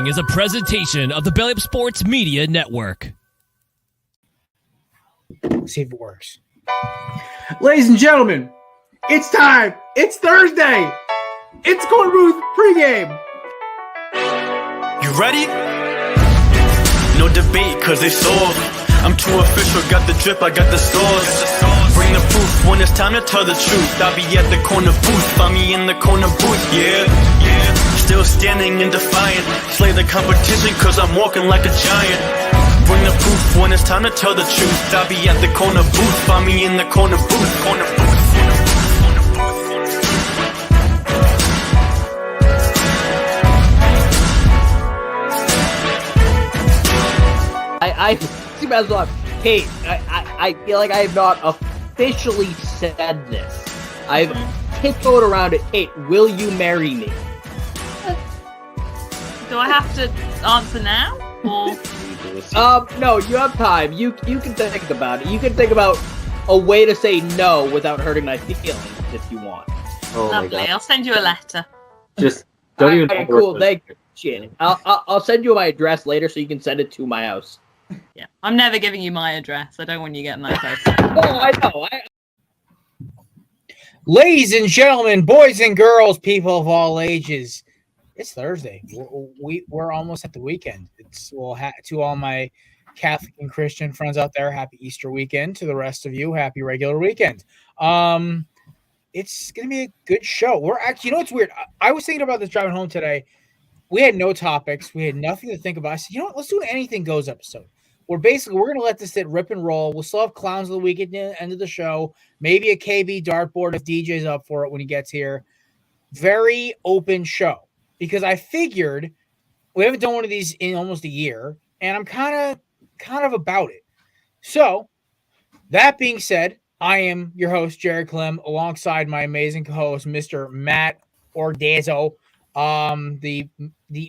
following is a presentation of the Belly Up Sports Media Network. See if it works. Ladies and gentlemen, it's time. It's Thursday. It's Korner Booth pregame. You ready? No debate, cause they saw. I'm too official, got the drip, I got the sauce. Bring the proof when it's time to tell the truth. I'll be at the corner booth, find me in the corner booth, yeah. Still standing and defiant. Slay the competition, cause I'm walking like a giant. Bring the proof when it's time to tell the truth. I'll be at the corner booth, find me in the corner booth, corner booth. I see myself, Kate, I feel like I have not officially said this. I've tiptoed around it. Kate, will you marry me? Do I have to answer now? Or? No, you have time. You can think about it. You can think about a way to say no without hurting my feelings if you want. Oh Lovely. I'll send you a letter. Just don't even. Okay, cool. Thank you. I'll send you my address later so you can send it to my house. Yeah, I'm never giving you my address. I don't want you getting that close. Oh, I know. Ladies and gentlemen, boys and girls, people of all ages, it's Thursday. We're almost at the weekend. To all my Catholic and Christian friends out there, happy Easter weekend. To the rest of you, happy regular weekend. It's gonna be a good show. We're actually, you know what's weird? I was thinking about this driving home today. We had no topics. We had nothing to think about. I said, you know what? Let's do an anything goes episode. We're going to let this sit rip and roll. We'll still have clowns of the week at the end of the show. Maybe a KB dartboard if DJ's up for it when he gets here. Very open show because I figured we haven't done one of these in almost a year, and I'm kind of about it. So that being said, I am your host, Jared Clem, alongside my amazing co-host, Mr. Matt Ordazzo. The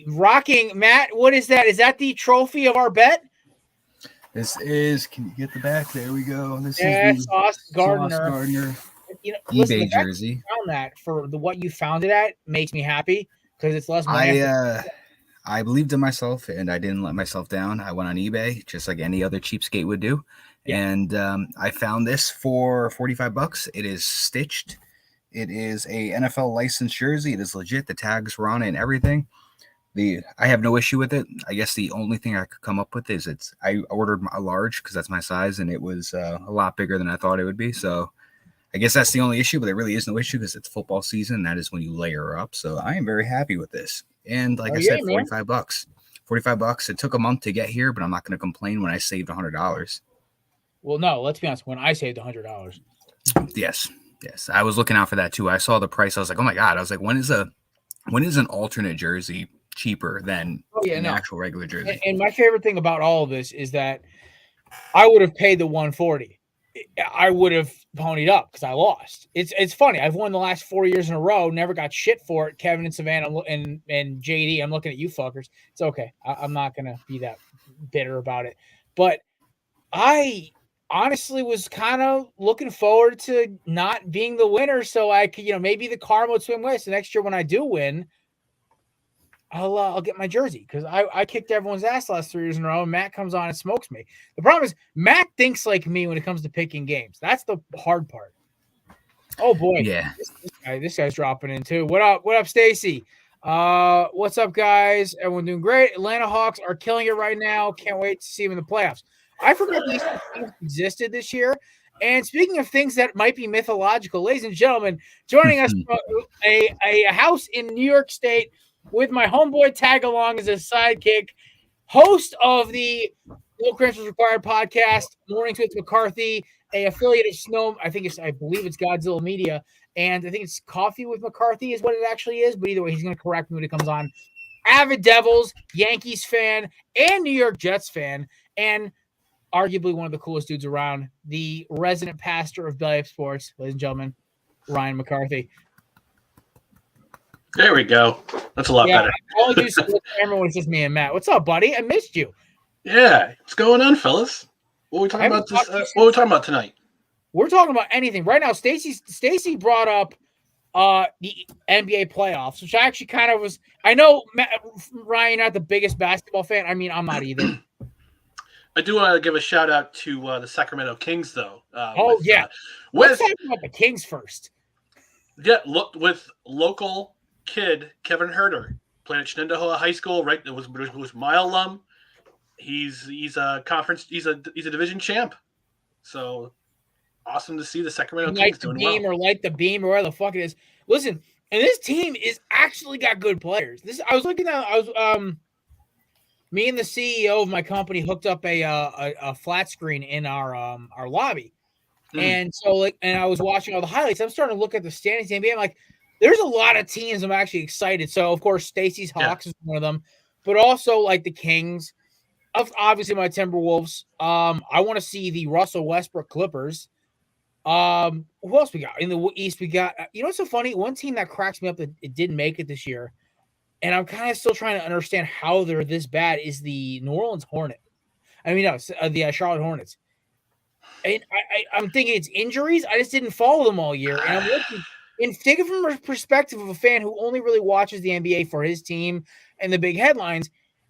rocking Matt, what is that? Is that the trophy of our bet? This is, can you get the back? There we go. This is the Sauce Gardner. Sauce Gardner You know, eBay listen, jersey. Found that for what you found it at makes me happy because it's less money. I believed in myself and I didn't let myself down. I went on eBay just like any other cheapskate would do. Yeah. And I found this for $45. It is stitched. It is a NFL licensed jersey. It is legit. The tags were on it and everything. I have no issue with it. I guess the only thing I could come up with is I ordered a large because that's my size, and it was a lot bigger than I thought it would be. So I guess that's the only issue, but there really is no issue because it's football season. And that is when you layer up. So I am very happy with this. And like I said, $45. $45. It took a month to get here, but I'm not going to complain when I saved $100. Well, no, let's be honest. When I saved $100. Yes. I was looking out for that too. I saw the price. I was like, oh my God. I was like, when is an alternate jersey cheaper than an actual regular jersey? And my favorite thing about all of this is that I would have paid the $140. I would have ponied up because I lost. It's funny. I've won the last 4 years in a row. Never got shit for it. Kevin and Savannah and JD. I'm looking at you fuckers. It's okay. I'm not gonna be that bitter about it. But I honestly was kind of looking forward to not being the winner, so I could, maybe the karma would swim way. So next year when I do win, I'll get my jersey because I kicked everyone's ass last 3 years in a row, and Matt comes on and smokes me. The problem is Matt thinks like me when it comes to picking games. That's the hard part. Oh boy, yeah. This guy's dropping in too. What up, Stacy? What's up, guys? Everyone doing great. Atlanta Hawks are killing it right now. Can't wait to see them in the playoffs. I forgot these things existed this year. And speaking of things that might be mythological, ladies and gentlemen, joining us from a house in New York State with my homeboy tag along as a sidekick, host of the No Credentials Required podcast, Mornings with McCarthy, a affiliate of Snow. I believe it's Godzilla Media, and I think it's Coffee with McCarthy is what it actually is. But either way, he's going to correct me when it comes on. Avid Devils, Yankees fan, and New York Jets fan, and arguably one of the coolest dudes around, the resident pastor of Belly Up Sports, ladies and gentlemen, Ryan McCarthy. There we go. That's a lot better. All you see the camera was just me and Matt. What's up, buddy? I missed you. Yeah. What's going on, fellas? What are we talking about what are we talking about tonight? We're talking about anything. Right now, Stacy brought up the NBA playoffs, which I actually kind of was. I know, Ryan, you're not the biggest basketball fan. I mean, I'm not either. I do want to give a shout out to the Sacramento Kings, though. Let's talk about the Kings first. Yeah, look, with local kid Kevin Herter, playing at Shenandoah High School. Right, it was my alum. He's a conference. He's a division champ. So awesome to see the Sacramento Kings doing well. Light the beam or where the fuck it is. Listen, and this team is actually got good players. I was looking at. Me and the CEO of my company hooked up a flat screen in our lobby. And so and I was watching all the highlights. I'm starting to look at the standings in the NBA. I'm like, there's a lot of teams I'm actually excited. So of course, Stacy's Hawks is one of them, but also like the Kings, obviously my Timberwolves. I want to see the Russell Westbrook Clippers. Who else we got in the East? We got what's so funny? One team that cracks me up that it didn't make it this year, and I'm kind of still trying to understand how they're this bad. Is the New Orleans Hornets? The Charlotte Hornets. And I'm thinking it's injuries. I just didn't follow them all year. And I'm looking and take it from a perspective of a fan who only really watches the NBA for his team and the big headlines.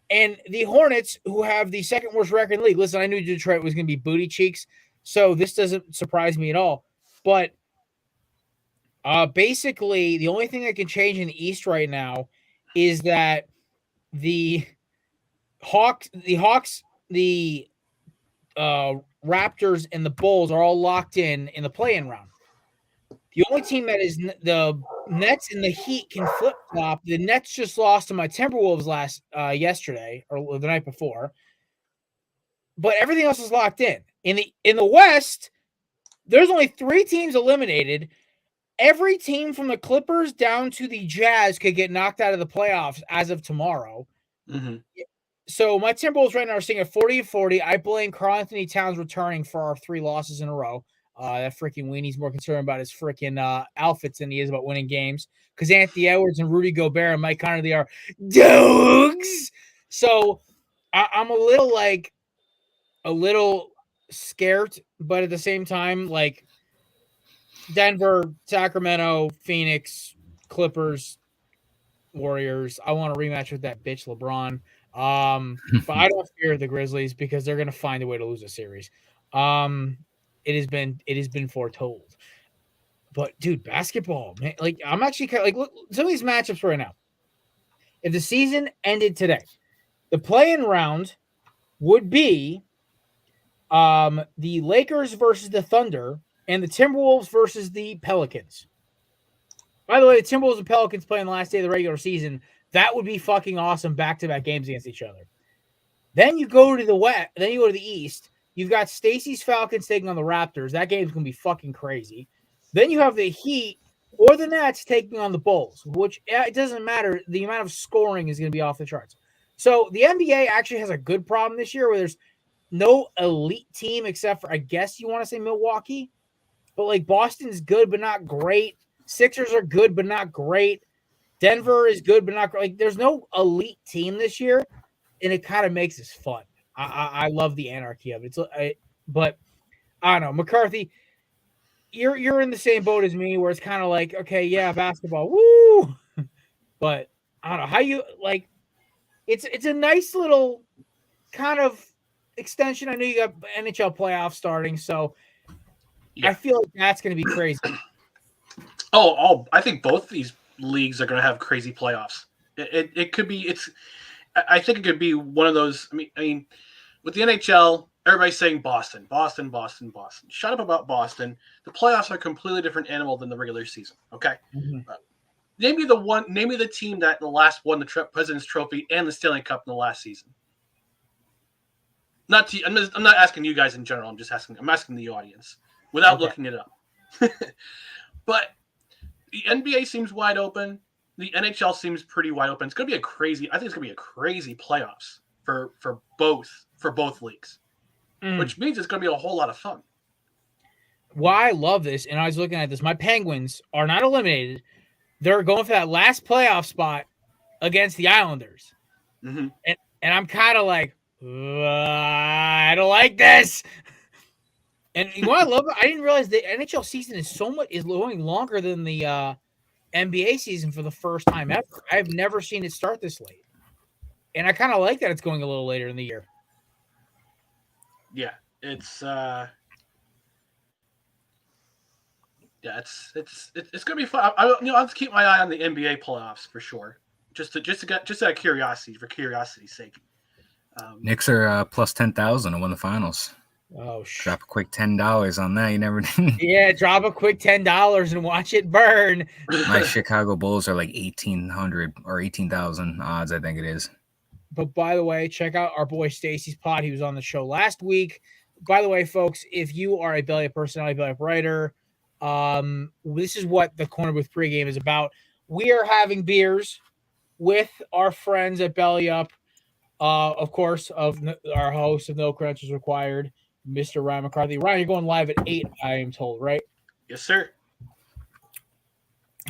And the Hornets, who have the second worst record in the league. Listen, I knew Detroit was going to be booty cheeks, so this doesn't surprise me at all. But basically, the only thing that can change in the East right now is that the Raptors and the Bulls are all locked in the play-in round. The only team that is the Nets and the Heat can flip-flop. The Nets just lost to my Timberwolves yesterday or the night before. But everything else is locked in. In the West, there's only 3 teams eliminated. Every team from the Clippers down to the Jazz could get knocked out of the playoffs as of tomorrow. Mm-hmm. So my Timberwolves right now are sitting at 40-40. I blame Karl-Anthony Towns returning for our 3 losses in a row. That freaking weenie's more concerned about his freaking outfits than he is about winning games. Because Anthony Edwards and Rudy Gobert and Mike Conley are dogs. So I'm a little scared, but at the same time, like Denver, Sacramento, Phoenix, Clippers, Warriors. I want a rematch with that bitch LeBron. But I don't fear the Grizzlies because they're going to find a way to lose a series. It has been foretold. But dude, basketball, man, like I'm actually kind of like look some of these matchups right now. If the season ended today, the play-in round would be the Lakers versus the Thunder and the Timberwolves versus the Pelicans. By the way, the Timberwolves and Pelicans playing the last day of the regular season. That would be fucking awesome back-to-back games against each other. Then you go to the West. Then you go to the East. You've got Stacey's Falcons taking on the Raptors. That game's going to be fucking crazy. Then you have the Heat or the Nets taking on the Bulls, which it doesn't matter. The amount of scoring is going to be off the charts. So the NBA actually has a good problem this year where there's no elite team except for, I guess you want to say Milwaukee. But like Boston's good but not great. Sixers are good but not great. Denver is good but not great. Like there's no elite team this year, and it kind of makes this fun. I love the anarchy of it. But I don't know, McCarthy. You're in the same boat as me, where it's kind of like, okay, yeah, basketball, woo. But I don't know how you like. It's a nice little kind of extension. I know you got NHL playoffs starting, so I feel like that's going to be crazy. I think both these leagues are going to have crazy playoffs. It could be. I think it could be one of those. I mean, with the NHL, everybody's saying Boston. Shut up about Boston. The playoffs are a completely different animal than the regular season. Okay. Mm-hmm. Name me the team that last won the President's Trophy and the Stanley Cup in the last season. I'm not asking you guys in general. I'm asking the audience without looking it up. But the NBA seems wide open. The NHL seems pretty wide open. I think it's going to be a crazy playoffs for both leagues, which means it's going to be a whole lot of fun. Why I love this, and I was looking at this, my Penguins are not eliminated. They're going for that last playoff spot against the Islanders. Mm-hmm. And I'm kind of like, I don't like this. And what I love, I didn't realize the NHL season is going longer than the NBA season for the first time ever. I've never seen it start this late. And I kind of like that it's going a little later in the year. Yeah, it's it's gonna be fun. I'll have to keep my eye on the NBA playoffs for sure, just out of curiosity, for curiosity's sake. Knicks are plus 10,000 to win the finals. Oh, drop a quick $10 on that. You never. Yeah, drop a quick $10 and watch it burn. My Chicago Bulls are like 1,800 or 18,000 odds, I think it is. But by the way, check out our boy Stacy's pod. He was on the show last week. By the way, folks, if you are a Belly Up personality, Belly Up writer, this is what the Corner with Pregame is about. We are having beers with our friends at Belly Up, of course, of our host of No Credentials Required, Mr. Ryan McCarthy. Ryan, you're going live at 8, I am told, right? Yes, sir.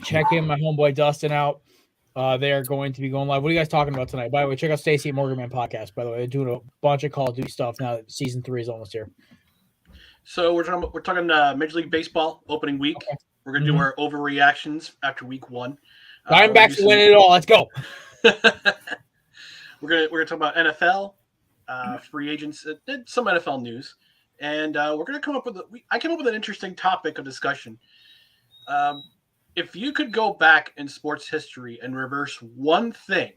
Check in my homeboy Dustin out. They are going to be going live. What are you guys talking about tonight? By the way, check out Stacey at Morgan Man Podcast. By the way, they're doing a bunch of Call of Duty stuff now that season 3 is almost here. So we're talking Major League Baseball opening week. Okay. We're gonna do our overreactions after week 1. Diamondbacks winning it all. Let's go. We're gonna talk about NFL, free agents, some NFL news, and we're gonna come up with I came up with an interesting topic of discussion. If you could go back in sports history and reverse one thing,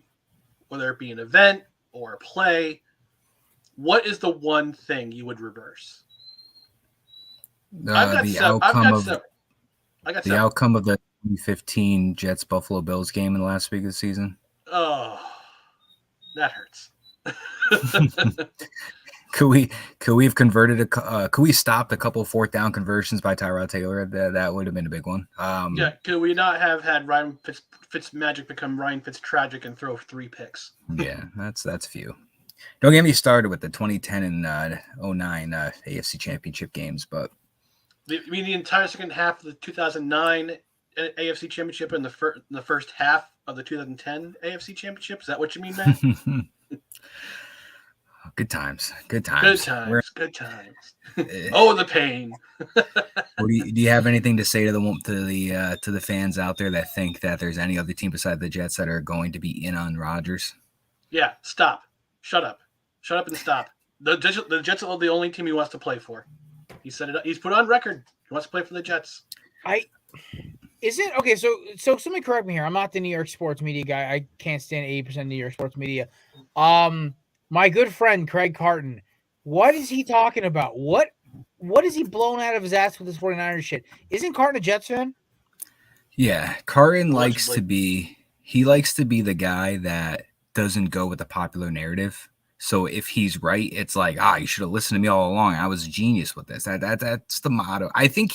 whether it be an event or a play, what is the one thing you would reverse? The outcome of the 2015 Jets Buffalo Bills game in the last week of the season. Oh, that hurts. Could we have converted could we stopped a couple 4th down conversions by Tyrod Taylor? That would have been a big one. Yeah, could we not have had Ryan Fitzmagic become Ryan Fitztragic and throw 3 picks? Yeah, that's few. Don't get me started with the 2010 and 09 AFC Championship games, but you mean the entire second half of the 2009 AFC Championship and the first half of the 2010 AFC Championship? Is that what you mean, man? Good times. Good times. Oh, the pain. Do you have anything to say to the fans out there that think that there's any other team besides the Jets that are going to be in on Rodgers? Yeah, stop. Shut up and stop. The Jets are the only team he wants to play for. He said it. He's put on record. He wants to play for the Jets. Okay, so somebody correct me here. I'm not the New York sports media guy. I can't stand 80% of New York sports media. My good friend Craig Carton, what is he talking about? What is he blown out of his ass with this 49ers shit? Isn't Carton a Jets fan? Yeah, Carton likes to be the guy that doesn't go with the popular narrative. So if he's right, it's like, you should have listened to me all along. I was a genius with this. That's the motto. I think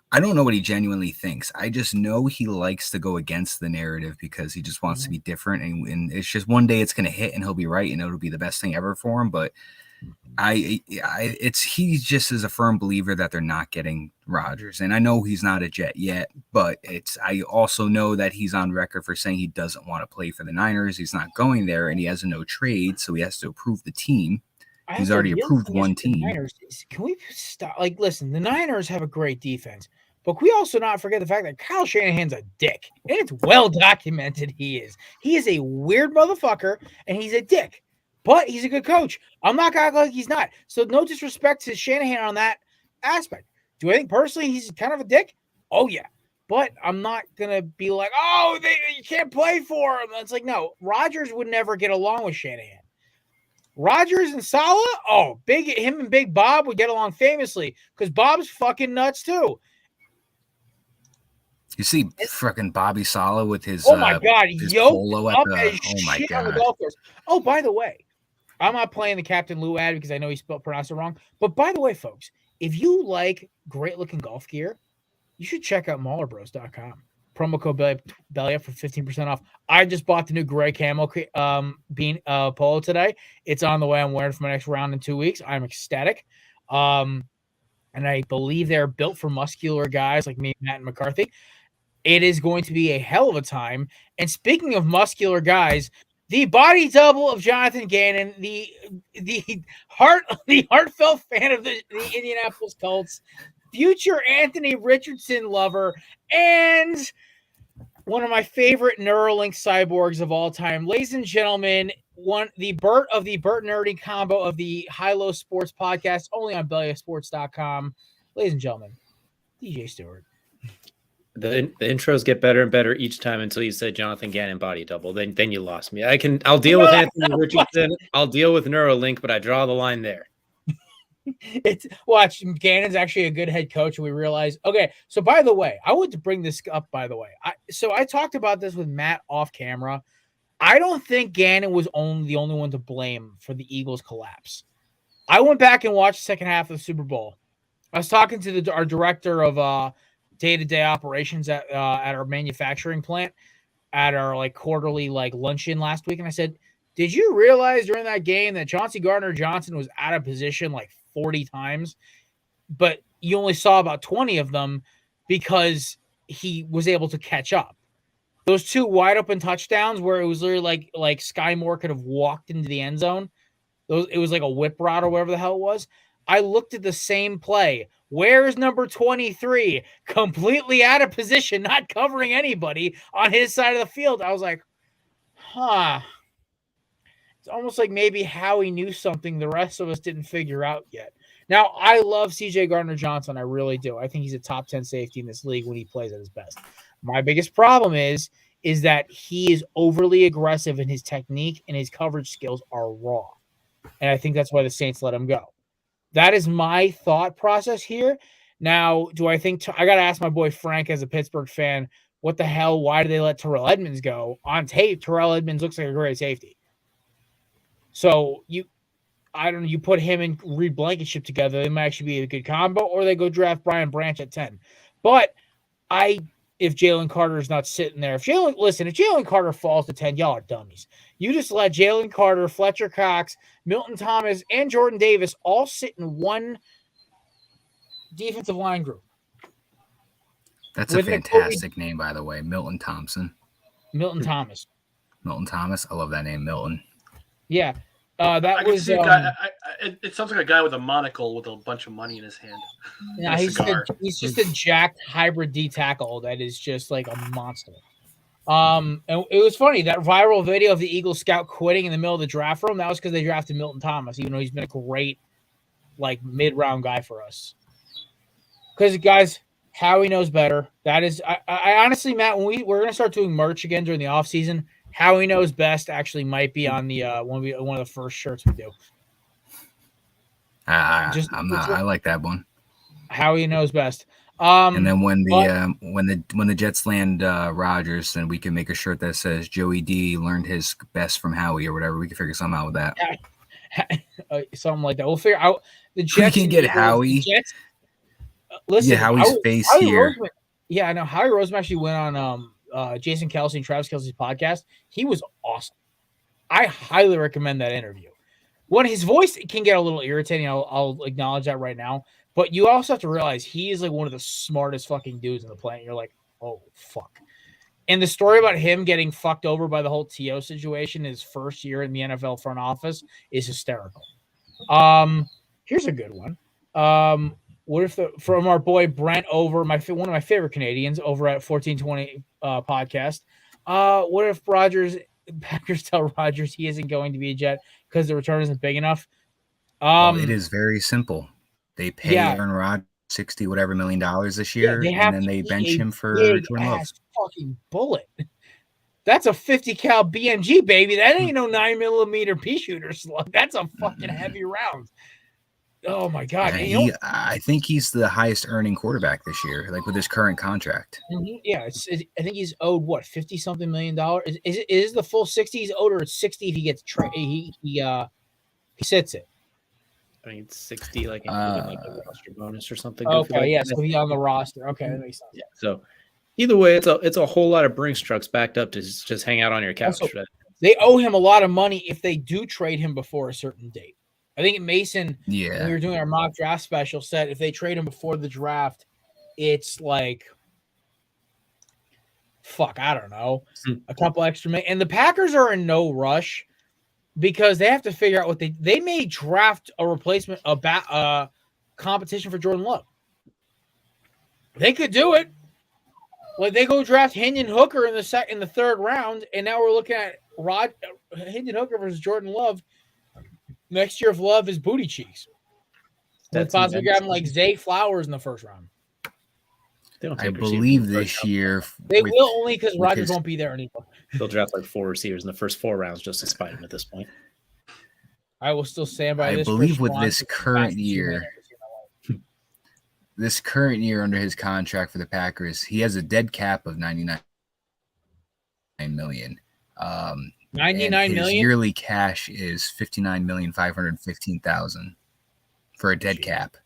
I don't know what he genuinely thinks. I just know he likes to go against the narrative because he just wants to be different. And it's just one day it's going to hit and he'll be right and it'll be the best thing ever for him. But he just is a firm believer that they're not getting Rodgers. And I know he's not a Jet yet, but I also know that he's on record for saying he doesn't want to play for the Niners. He's not going there and he has a no trade. So he has to approve the team. He's already approved one team. Can we stop? Listen, the Niners have a great defense, but can we also not forget the fact that Kyle Shanahan's a dick, and it's well documented he is. He is a weird motherfucker, and he's a dick, but he's a good coach. I'm not going to act like he's not. So no disrespect to Shanahan on that aspect. Do I think personally he's kind of a dick? Oh, yeah. But I'm not going to be like, you can't play for him. It's like, no, Rodgers would never get along with Shanahan. Rodgers and Saleh, him and Big Bob would get along famously because Bob's fucking nuts too. You see freaking Bobby Saleh with his God, his polo at the my God. On the golf course. Oh, by the way, I'm not playing the Captain Lou ad because I know he pronounced it wrong. But by the way, folks, if you like great looking golf gear, you should check out MaulerBros.com. Promo code belly up for 15% off. I just bought the new gray camo bean polo today. It's on the way. I'm wearing it for my next round in 2 weeks. I'm ecstatic. And I believe they're built for muscular guys like me, Matt, and McCarthy. It is going to be a hell of a time. And speaking of muscular guys, the body double of Jonathan Gannon, the heartfelt fan of the Indianapolis Colts, future Anthony Richardson lover, and one of my favorite Neuralink cyborgs of all time. Ladies and gentlemen, the Bert of the Bert Nerdy combo of the High Low Sports podcast, only on BellyUpSports.com. Ladies and gentlemen, DJ Stewart. The intros get better and better each time until you said Jonathan Gannon body double. Then you lost me. I'll deal with Anthony Richardson. I'll deal with Neuralink, but I draw the line there. Watch, Gannon's actually a good head coach, and we realize. Okay, so by the way, I want to bring this up. By the way, I talked about this with Matt off camera. I don't think Gannon was the only one to blame for the Eagles' collapse. I went back and watched the second half of the Super Bowl. I was talking to our director of day-to-day operations at our manufacturing plant at our quarterly luncheon last week, and I said, "Did you realize during that game that Chauncey Gardner-Johnson was out of position 40 times, but you only saw about 20 of them because he was able to catch up? Those two wide open touchdowns where it was literally like Sky Moore could have walked into the end zone. It was like a whip route or whatever the hell it was. I looked at the same play. Where is number 23? Completely out of position, not covering anybody on his side of the field. I was like, huh. It's almost like maybe Howie knew something the rest of us didn't figure out yet. Now, I love CJ Gardner-Johnson. I really do. I think he's a top 10 safety in this league when he plays at his best. My biggest problem is that he is overly aggressive and his technique and his coverage skills are raw. And I think that's why the Saints let him go. That is my thought process here. Now, do I think I got to ask my boy Frank as a Pittsburgh fan, what the hell? Why did they let Terrell Edmonds go? On tape, Terrell Edmonds looks like a great safety. So you put him and Reed Blankenship together, they might actually be a good combo, or they go draft Brian Branch at 10. But if Jalen Carter is not sitting there, if Jalen Carter falls to 10, y'all are dummies. You just let Jalen Carter, Fletcher Cox, Milton Thomas, and Jordan Davis all sit in one defensive line group. That's a fantastic name, by the way. Milton Thomas. Milton Thomas. I love that name, Milton. Yeah. It sounds like a guy with a monocle with a bunch of money in his hand. Yeah, he's just a jacked hybrid D tackle that is just like a monster. And it was funny, that viral video of the Eagles scout quitting in the middle of the draft room. That was because they drafted Milton Thomas, even though he's been a great mid-round guy for us. Because guys, Howie knows better. That is, I honestly, Matt, when we're gonna start doing merch again during the offseason, Howie knows best actually might be on the one of the first shirts we do. I like that one. Howie knows best. And then when the Jets land Rodgers, then we can make a shirt that says Joey D learned his best from Howie or whatever. We can figure something out with that. Something like that. We'll figure out the Jets. We can get Howie. Listen, Howie's face here. I know Howie Roseman actually went on Jason Kelce and Travis Kelce's podcast. He was awesome. I highly recommend that interview. When his voice can get a little irritating, I'll acknowledge that right now. But you also have to realize he is one of the smartest fucking dudes in the planet. You're like, oh fuck. And the story about him getting fucked over by the whole T.O. situation his first year in the NFL front office is hysterical. Here's a good one. What if from our boy Brent over one of my favorite Canadians over at 1420 podcast? What if Packers tell Rodgers he isn't going to be a Jet because the return isn't big enough? It is very simple. They pay Aaron Rodgers $60 million this year, and then they bench him for Jordan Love. Fucking bullet. That's a 50 cal BMG, baby. That ain't no 9mm pea shooter slug. That's a fucking heavy round. Oh my god! I think he's the highest earning quarterback this year, with his current contract. Yeah, I think he's owed what $50-something million. Is the full 60 he's owed, or it's 60 if he gets he sits it? I mean, it's 60, including a roster bonus or something. Okay, yeah, so he's on the roster. Okay, that makes sense. Yeah. So either way, it's a whole lot of Brinks trucks backed up to just hang out on your couch. Also, they owe him a lot of money if they do trade him before a certain date. I think Mason, when we were doing our mock draft special, said if they trade him before the draft, it's I don't know, a couple extra minutes. And the Packers are in no rush because they have to figure out what they may draft a replacement, competition for Jordan Love. They could do it. Like they go draft Hendon Hooker in the third round, and now we're looking at Hendon Hooker versus Jordan Love. Next year, if Love is booty cheeks, let's possibly grab him like Zay Flowers in the first round. I believe this year they will only because Rodgers won't be there anymore. They'll draft like 4 receivers in the first 4 rounds just to spite him at this point. I will still stand by this. I believe with this current year under his contract for the Packers, he has a dead cap of $99 million. $99 million? Yearly cash is $59,515,000 for a dead cap.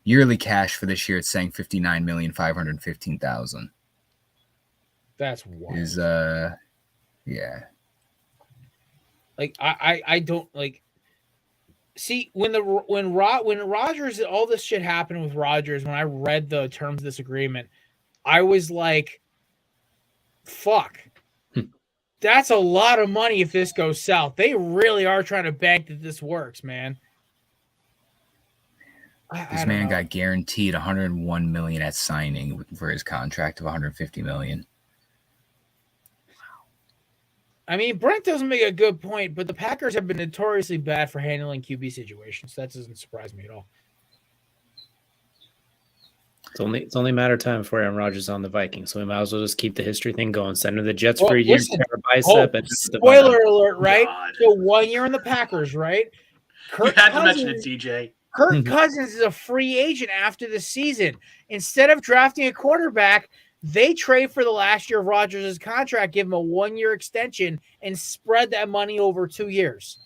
Yearly cash for this year, it's saying $59,515,000. That's wild. Is yeah. Like I don't like. See, when Rodgers, all this shit happened with Rodgers, when I read the terms of this agreement, I was like, fuck. That's a lot of money if this goes south. They really are trying to bank that this works, man. This man got guaranteed $101 million at signing for his contract of $150 million. I mean, Brent doesn't make a good point, but the Packers have been notoriously bad for handling QB situations. That doesn't surprise me at all. It's only a matter of time before Aaron Rodgers is on the Vikings, so we might as well just keep the history thing going. Send him the Jets for a year, bicep, and spoiler alert, right? God. So 1 year in the Packers, right? You had to mention it, DJ. Kirk Cousins is a free agent after the season. Instead of drafting a quarterback, they trade for the last year of Rodgers' contract, give him a 1-year extension, and spread that money over 2 years.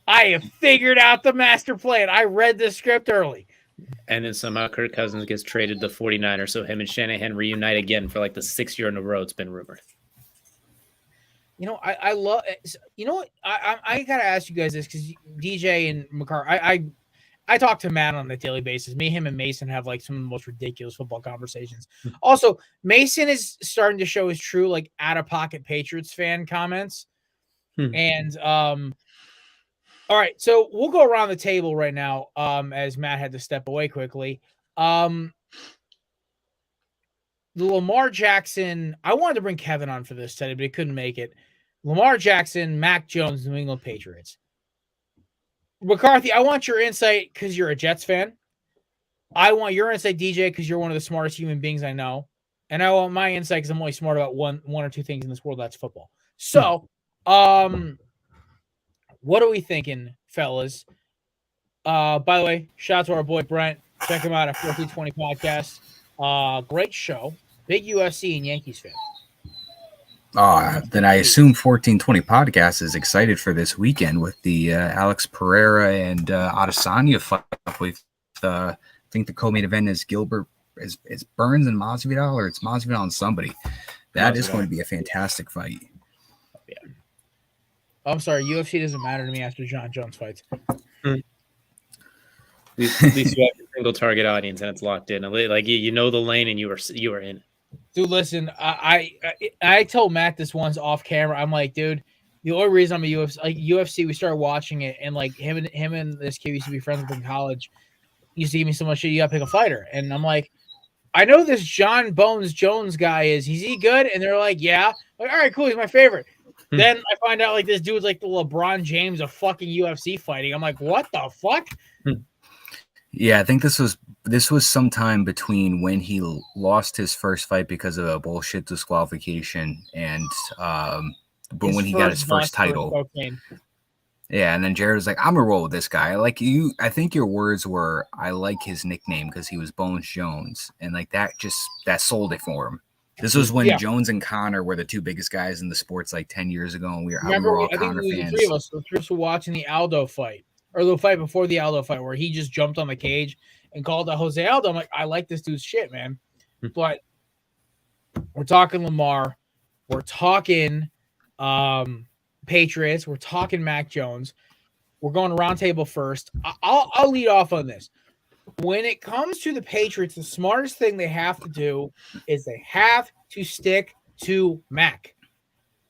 I have figured out the master plan. I read the script early. And then somehow Kirk Cousins gets traded to 49ers, so him and Shanahan reunite again for like the 6th year in a row. It's been rumored. You know, I love. You know what? I gotta ask you guys this because DJ and McCarr, I talk to Matt on a daily basis. Me, him, and Mason have like some of the most ridiculous football conversations. Also, Mason is starting to show his true like out of pocket Patriots fan comments. And all right, so we'll go around the table right now. As Matt had to step away quickly. The Lamar Jackson. I wanted to bring Kevin on for this today, but he couldn't make it. Lamar Jackson, Mac Jones, New England Patriots. McCarthy, I want your insight because you're a Jets fan. I want your insight, DJ, because you're one of the smartest human beings I know. And I want my insight because I'm only smart about one or two things in this world. That's football. So, what are we thinking, fellas? By the way, shout out to our boy Brent. Check him out at 1420 Podcast. Great show. Big UFC and Yankees fan. Then I assume 1420 Podcast is excited for this weekend with the Alex Pereira and Adesanya fight with I think the co-main event is Gilbert is Burns and Masvidal, or it's Masvidal and somebody. That is going to be a fantastic fight. Yeah. I'm sorry, UFC doesn't matter to me after John Jones fights. At least you have a single target audience and it's locked in. Like you know the lane and you are in. Dude, listen, I told Matt this once off camera. I'm like, dude, the only reason I'm a UFC, we started watching it, and like him and this kid used to be friends with in college. He used to give me so much shit. You gotta pick a fighter, and I'm like, I know this John Bones Jones guy is he good? And they're like, yeah. I'm like, all right, cool, he's my favorite. Then I find out like this dude's like the LeBron James of fucking UFC fighting. I'm like, what the fuck? Yeah, I think this was sometime between when he lost his first fight because of a bullshit disqualification and but when he got his first title. Yeah, and then Jared was like, I'm gonna roll with this guy. Like you, I think your words were, I like his nickname because he was Bones Jones, and like that sold it for him. This was when Jones and Connor were the two biggest guys in the sports like 10 years ago, and we were all Connor fans. The three of us were watching the Aldo fight. Or the fight before the Aldo fight where he just jumped on the cage and called out Jose Aldo. I'm like, I like this dude's shit, man. But we're talking Lamar. We're talking Patriots. We're talking Mac Jones. We're going round table first. I'll lead off on this. When it comes to the Patriots, the smartest thing they have to do is they have to stick to Mac.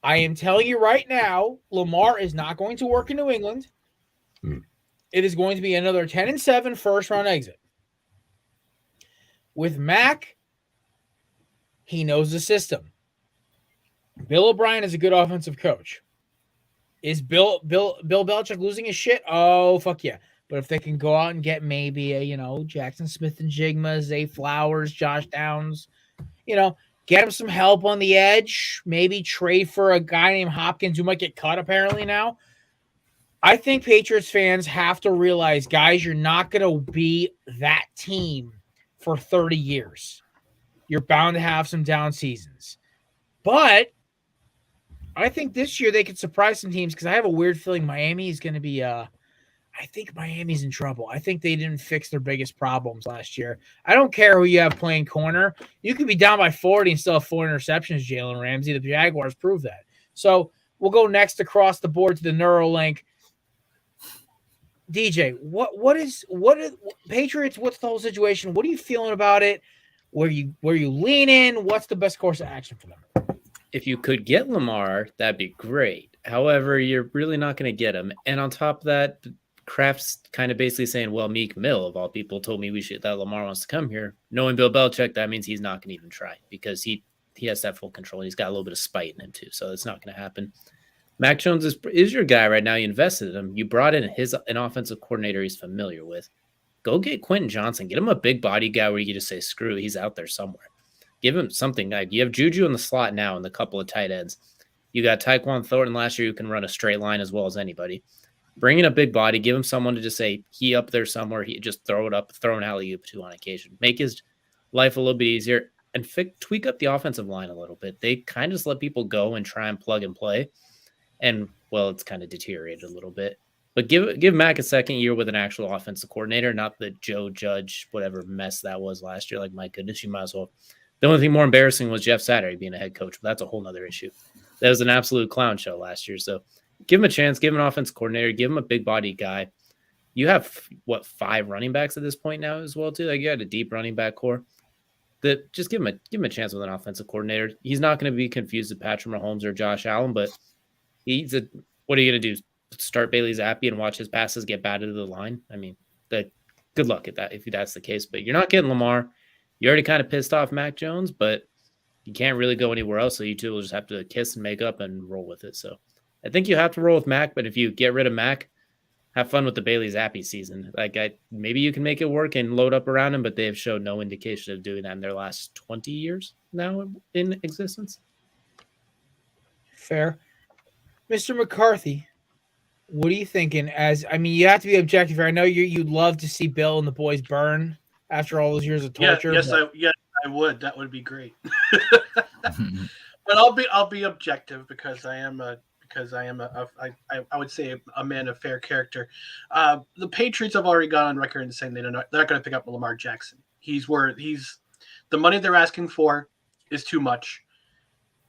I am telling you right now, Lamar is not going to work in New England. It is going to be another 10-7 first-round exit. With Mac, he knows the system. Bill O'Brien is a good offensive coach. Is Bill Belichick losing his shit? Oh, fuck yeah. But if they can go out and get maybe a, Jackson Smith and Jigma, Zay Flowers, Josh Downs, get him some help on the edge, maybe trade for a guy named Hopkins who might get cut apparently now. I think Patriots fans have to realize, guys, you're not going to be that team for 30 years. You're bound to have some down seasons. But I think this year they could surprise some teams because I have a weird feeling Miami is going to be I think Miami's in trouble. I think they didn't fix their biggest problems last year. I don't care who you have playing corner. You could be down by 40 and still have 4 interceptions, Jalen Ramsey. The Jaguars prove that. So we'll go next across the board to the Neuralink. DJ, what is Patriots? What's the whole situation? What are you feeling about it? Where you leaning? What's the best course of action for them? If you could get Lamar, that'd be great. However, you're really not going to get him. And on top of that, Kraft's kind of basically saying, well, Meek Mill, of all people, told me that Lamar wants to come here. Knowing Bill Belichick, that means he's not going to even try because he has that full control. He's got a little bit of spite in him too, so it's not going to happen. Mac Jones is your guy right now. You invested in him. You brought in an offensive coordinator he's familiar with. Go get Quentin Johnson. Get him a big body guy where you can just say, screw it, he's out there somewhere. Give him something. Like you have Juju in the slot now and a couple of tight ends. You got Tyquan Thornton last year who can run a straight line as well as anybody. Bring in a big body. Give him someone to just say, he up there somewhere. He just throw it up, throw an alley-oop to on occasion. Make his life a little bit easier and tweak up the offensive line a little bit. They kind of just let people go and try and plug and play. And, well, it's kind of deteriorated a little bit. But give Mac a second year with an actual offensive coordinator, not the Joe Judge, whatever mess that was last year. Like, my goodness, you might as well. The only thing more embarrassing was Jeff Saturday being a head coach, but that's a whole nother issue. That was an absolute clown show last year. So give him a chance, give him an offensive coordinator, give him a big body guy. You have, 5 running backs at this point now as well, too? Like, you had a deep running back core. Just give him a chance with an offensive coordinator. He's not going to be confused with Patrick Mahomes or Josh Allen, but what are you going to do? Start Bailey Zappi and watch his passes get batted to the line? I mean, good luck at that if that's the case. But you're not getting Lamar. You already kind of pissed off Mac Jones, but you can't really go anywhere else. So you two will just have to kiss and make up and roll with it. So I think you have to roll with Mac. But if you get rid of Mac, have fun with the Bailey Zappi season. Maybe you can make it work and load up around him, but they have shown no indication of doing that in their last 20 years now in existence. Fair. Mr. McCarthy, what are you thinking? You have to be objective here. I know you'd love to see Bill and the boys burn after all those years of torture. I would. That would be great. But I'll be objective because I would say a man of fair character. The Patriots have already gone on record and saying they're not going to pick up Lamar Jackson. The money they're asking for is too much.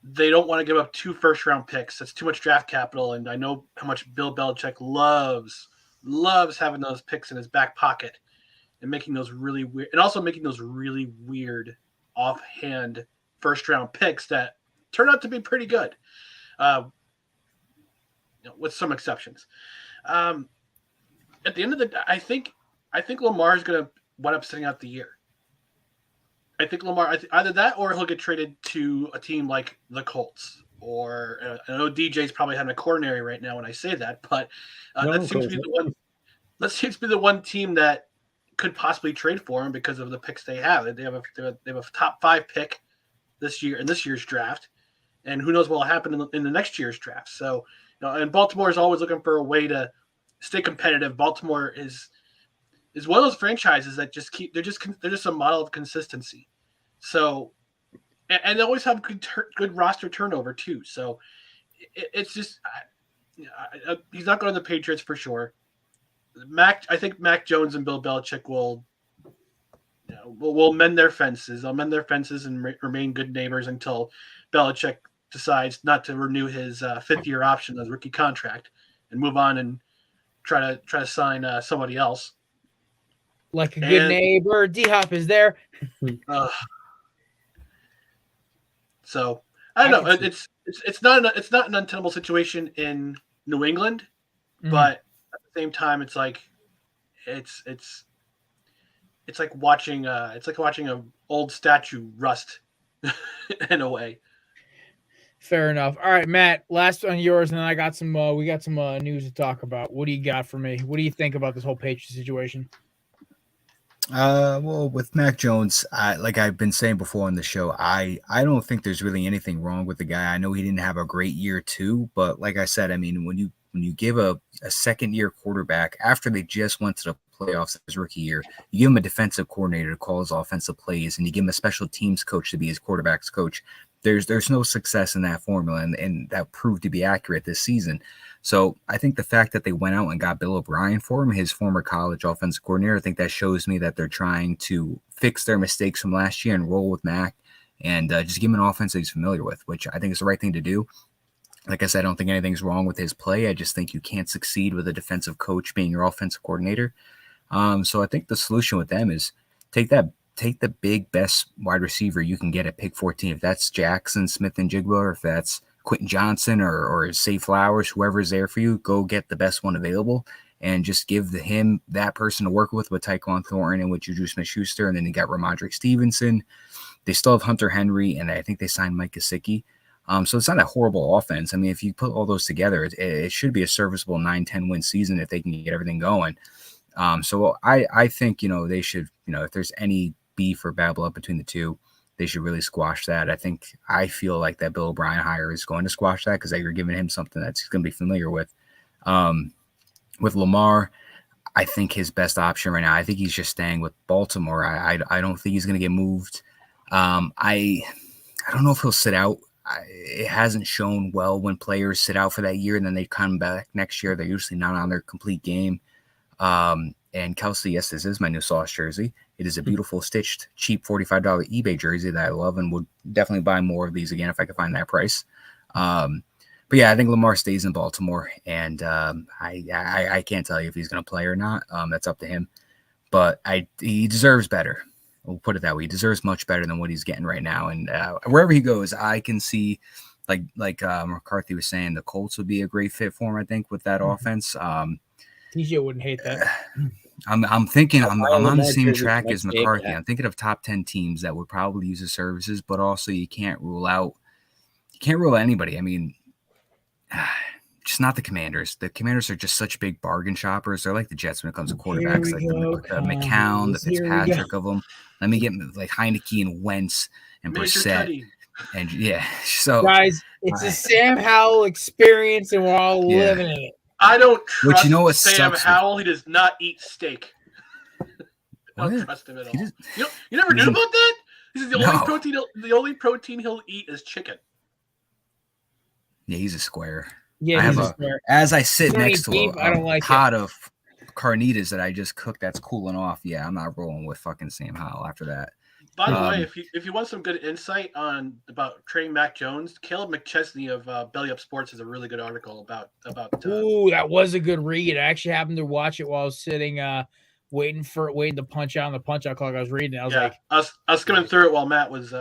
They don't want to give up 2 first-round picks. That's too much draft capital, and I know how much Bill Belichick loves having those picks in his back pocket and making those really weird, and also making those really weird offhand first-round picks that turn out to be pretty good, with some exceptions. At the end of the day, I think Lamar is going to wind up sitting out the year. I think Lamar, either that or he'll get traded to a team like the Colts. Or I know DJ's probably having a coronary right now when I say that, but that seems to be the one team that could possibly trade for him because of the picks they have. They have a top 5 pick this year in this year's draft, and who knows what will happen in the next year's draft. So, and Baltimore is always looking for a way to stay competitive. Baltimore is one of those franchises that they're just a model of consistency. So, and they always have good roster turnover too. So, it's just he's not going to the Patriots for sure. I think Mac Jones and Bill Belichick will mend their fences. They'll mend their fences and remain good neighbors until Belichick decides not to renew his 5th-year option as rookie contract and move on and try to sign somebody else. Like a good neighbor, D-Hop is there. So I don't know. It's not an untenable situation in New England, but at the same time, it's like it's it's like watching an old statue rust in a way. Fair enough. All right, Matt, last on yours, and then I got some. We got some news to talk about. What do you got for me? What do you think about this whole Patriots situation? Well, with Mac Jones, like I've been saying before on the show, I don't think there's really anything wrong with the guy. I know he didn't have a great year too, but like I said, I mean, when you give a second year quarterback after they just went to the playoffs his rookie year, you give him a defensive coordinator to call his offensive plays, and you give him a special teams coach to be his quarterback's coach. There's no success in that formula, and that proved to be accurate this season. So I think the fact that they went out and got Bill O'Brien for him, his former college offensive coordinator, I think that shows me that they're trying to fix their mistakes from last year and roll with Mac and just give him an offense that he's familiar with, which I think is the right thing to do. Like I said, I don't think anything's wrong with his play. I just think you can't succeed with a defensive coach being your offensive coordinator. So I think the solution with them is take the big best wide receiver you can get at pick 14. If that's Jackson, Smith, and Jigba, or if that's Quentin Johnson or Say Flowers, whoever's there for you, go get the best one available and just give him that person to work with Tyquan Thornton and with Juju Smith-Schuster. And then you got Ramondre Stevenson. They still have Hunter Henry, and I think they signed Mike Gesicki. So it's not a horrible offense. I mean, if you put all those together, it should be a serviceable 9-10 win season if they can get everything going. So I think, they should, if there's any beef or bad blood between the two, they should really squash that. I feel like that Bill O'Brien hire is going to squash that because you're giving him something that's going to be familiar with. With Lamar, I think his best option right now, I think he's just staying with Baltimore. I don't think he's going to get moved. I don't know if he'll sit out. It hasn't shown well when players sit out for that year and then they come back next year. They're usually not on their complete game. And Kelsey, yes, this is my new Sauce jersey. It is a beautiful stitched, cheap $45 eBay jersey that I love and would definitely buy more of these again if I could find that price. But yeah, I think Lamar stays in Baltimore, and I can't tell you if he's going to play or not. That's up to him. But he deserves better. We'll put it that way. He deserves much better than what he's getting right now. And wherever he goes, I can see, like McCarthy was saying, the Colts would be a great fit for him, I think, with that offense. TJ wouldn't hate that. I'm thinking I'm on the same track as McCarthy. I'm thinking of top 10 teams that would probably use his services, but also you can't rule out anybody. I mean, just not the Commanders. The Commanders are just such big bargain shoppers. They're like the Jets when it comes to quarterbacks, like the McCown, the Fitzpatrick of them. Let me get like Heineke and Wentz and Brissett. And yeah, so guys, it's a Sam Howell experience, and we're all living in it. I don't trust what Sam Howell. He does not eat steak. I don't trust him at all. You never knew about that? He says the only protein he'll eat is chicken. Yeah, he's a square. Yeah, he's a square. As I sit next to a pot of carnitas that I just cooked that's cooling off. Yeah, I'm not rolling with fucking Sam Howell after that. By the way, if you want some good insight about trading Mac Jones, Caleb McChesney of Belly Up Sports has a really good article about. Ooh, that was a good read. I actually happened to watch it while I was sitting, waiting to punch out on the punch out clock. I was reading. I was skimming through it while Matt was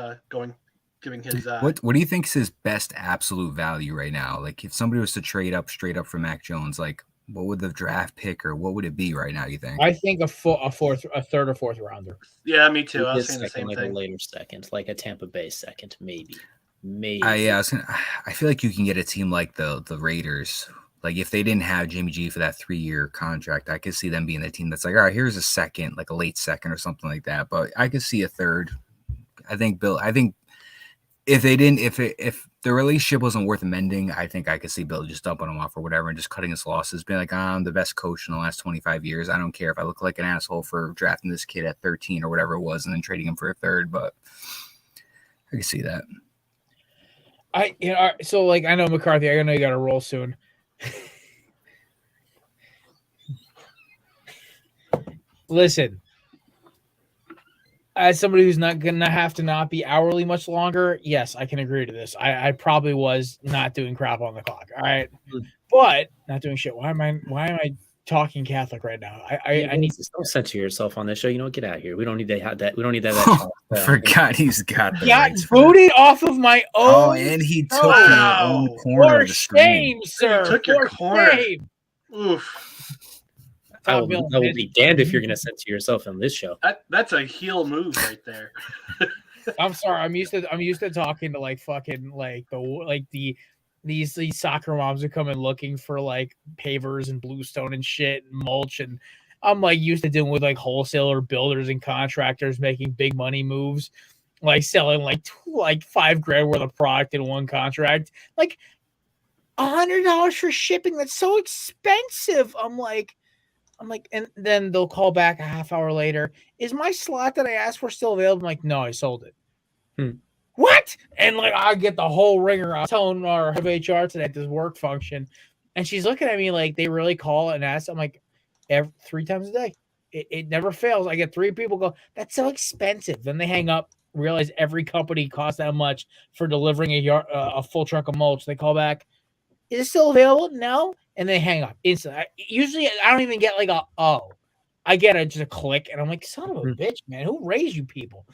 giving his. What do you think is his best absolute value right now? Like, if somebody was to trade up straight up for Mac Jones, like, what would the draft pick or what would it be right now, you think? I think a third or fourth rounder. Yeah, me too. I was saying the same thing. A later second, like a Tampa Bay second, maybe. I feel like you can get a team like the Raiders. Like, if they didn't have Jimmy G for that 3-year contract, I could see them being the team that's like, all right, here's a second, like a late second or something like that. But I could see a third. I think if the relationship wasn't worth mending, I think I could see Bill just dumping him off or whatever and just cutting his losses, being like, I'm the best coach in the last 25 years. I don't care if I look like an asshole for drafting this kid at 13 or whatever it was and then trading him for a third, but I can see that. So like, I know McCarthy, I know you got to roll soon. Listen, as somebody who's not going to have to not be hourly much longer, yes, I can agree to this. I probably was not doing crap on the clock. All right. But not doing shit. Why am I talking Catholic right now? I need to don't censor yourself on this show. Don't get out here. We don't need that. We don't need that. Forgot he's got the got booted off of my own. Oh, and he took your own corner of the screen. Shame, sir. He took your corner. Shame. Oof. I will be damned if you're going to censor yourself on this show. That's a heel move right there. I'm sorry. I'm used to talking to these soccer moms who come in looking for like pavers and bluestone and shit and mulch, and I'm like used to dealing with like wholesaler builders and contractors making big money moves, like selling like $5,000 worth of product in one contract, like $100 for shipping. That's so expensive. I'm like, and then they'll call back a half hour later. Is my slot that I asked for still available? I'm like, no, I sold it. What? And like, I get the whole ringer. I was telling our head of HR today at this work function, and she's looking at me like they really call and ask. I'm like, 3 times a day. It never fails. I get 3 people go, that's so expensive. Then they hang up, realize every company costs that much for delivering a full truck of mulch. They call back, is it still available? No. And they hang up instantly. Usually I don't even get like I get just a click, and I'm like, son of a bitch, man, who raised you people?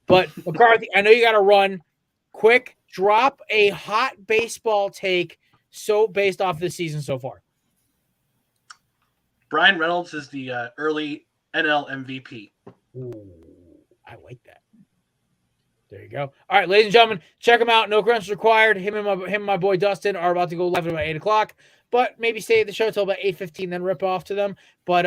But McCarthy, I know you got to run. Quick, drop a hot baseball take based off this season so far. Brian Reynolds is the early NL MVP. Ooh, I like that. There you go. All right, ladies and gentlemen, check him out. No credentials required. Him and my boy Dustin are about to go live at about 8 o'clock. But maybe stay at the show till about 8:15, then rip off to them. But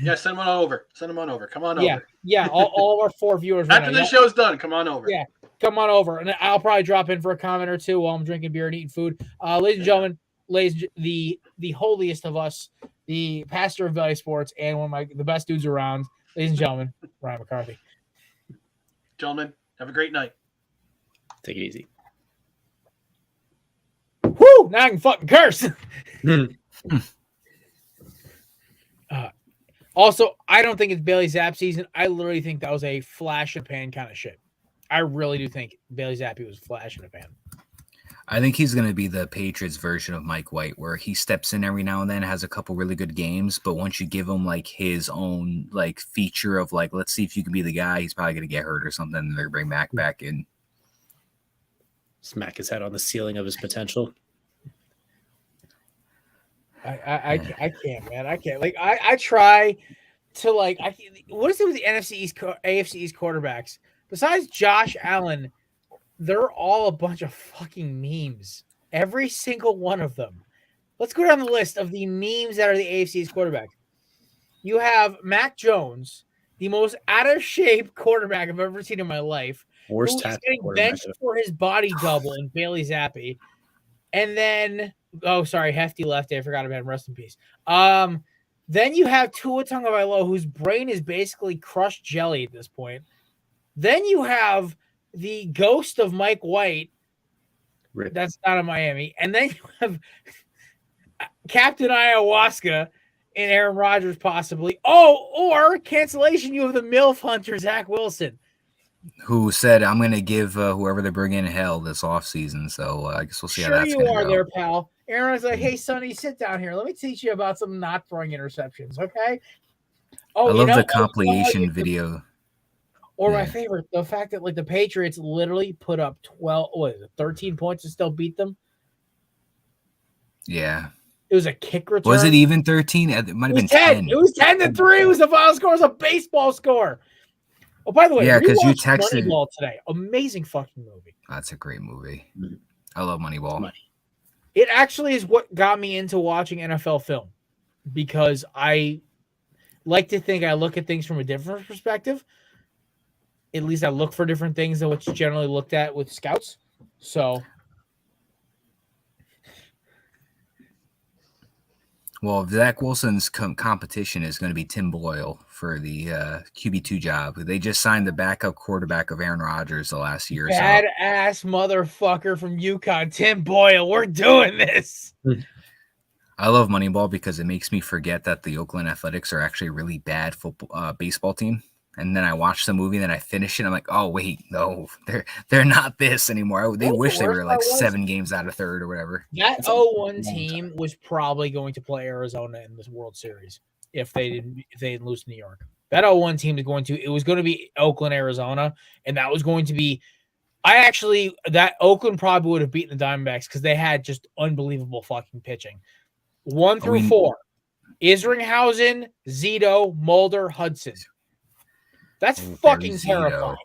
yeah, send them on over. Send them on over. Come on over. Yeah. All of our 4 viewers. After the show's done, come on over. Yeah, come on over, and I'll probably drop in for a comment or two while I'm drinking beer and eating food. Ladies and gentlemen, the holiest of us, the pastor of Valley Sports, and one of the best dudes around, ladies and gentlemen, Ryan McCarthy. Gentlemen, have a great night. Take it easy. Woo! Now I can fucking curse. Also, I don't think it's Bailey Zapp season. I literally think that was a flash in the pan kind of shit. I really do think Bailey Zappi was flash in the pan. I think he's going to be the Patriots version of Mike White, where he steps in every now and then, has a couple really good games, but once you give him like his own like feature of like, let's see if you can be the guy, he's probably going to get hurt or something, and they're bring Mac back in. Smack his head on the ceiling of his potential. I can't, man. I can't. Like I try to like. What is it with the NFC East, AFC East quarterbacks? Besides Josh Allen, they're all a bunch of fucking memes. Every single one of them. Let's go down the list of the memes that are the AFC East quarterbacks. You have Mac Jones, the most out of shape quarterback I've ever seen in my life. Worst who is getting benched for his body double in Bailey Zappi. And then, Hefty lefty. I forgot about him. Rest in peace. Then you have Tua Tagovailoa, whose brain is basically crushed jelly at this point. Then you have the ghost of Mike White. Rip. That's not in Miami. And then you have Captain Ayahuasca and Aaron Rodgers possibly. Oh, or cancellation, you have the MILF hunter, Zach Wilson. Who said, I'm going to give whoever they bring in hell this offseason. So I guess we'll see how that's going to go. Sure you are there, pal. Aaron's like, hey, Sonny, sit down here. Let me teach you about some not throwing interceptions, okay? Oh, I love the compilation video. Or my favorite, the fact that like the Patriots literally put up 13 points to still beat them. Yeah. It was a kick return. Was it even 13? It might have been 10. It was 10-3. It was the final score. It was a baseball score. Oh, by the way, yeah, because you texted Moneyball today. Amazing fucking movie. That's a great movie. I love Moneyball. It actually is what got me into watching NFL film, because I like to think I look at things from a different perspective. At least I look for different things than what's generally looked at with scouts. So, well, Zach Wilson's competition is going to be Tim Boyle for the QB2 job. They just signed the backup quarterback of Aaron Rodgers the last year or so. Badass motherfucker from UConn, Tim Boyle. We're doing this. I love Moneyball because it makes me forget that the Oakland Athletics are actually a really bad baseball team. And then I watch the movie and then I finish it. I'm like, oh wait, no, they're not this anymore. They wish they were like 7 games out of third or whatever. That 0-1 team was probably going to play Arizona in this World Series if they didn't lose to New York. That 0-1 team was going to be Oakland, Arizona, and that was going to be. That Oakland probably would have beaten the Diamondbacks because they had just unbelievable fucking pitching. 1 through 4. Isringhausen, Zito, Mulder, Hudson. That's fucking terrifying.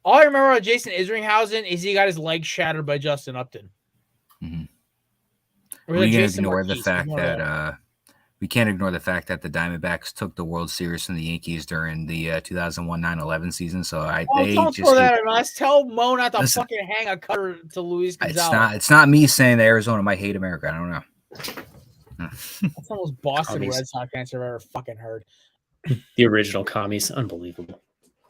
All I remember about Jason Isringhausen is he got his leg shattered by Justin Upton. Mm-hmm. We can't ignore the fact that we can't ignore the fact that the Diamondbacks took the World Series from the Yankees during the 2001 9/11 season. So don't throw that at us. Tell Mo not to fucking hang a cutter to Luis Gonzalez. It's not me saying that Arizona might hate America. I don't know. That's the most Boston Red Sox answer I've ever fucking heard. The original commies, unbelievable.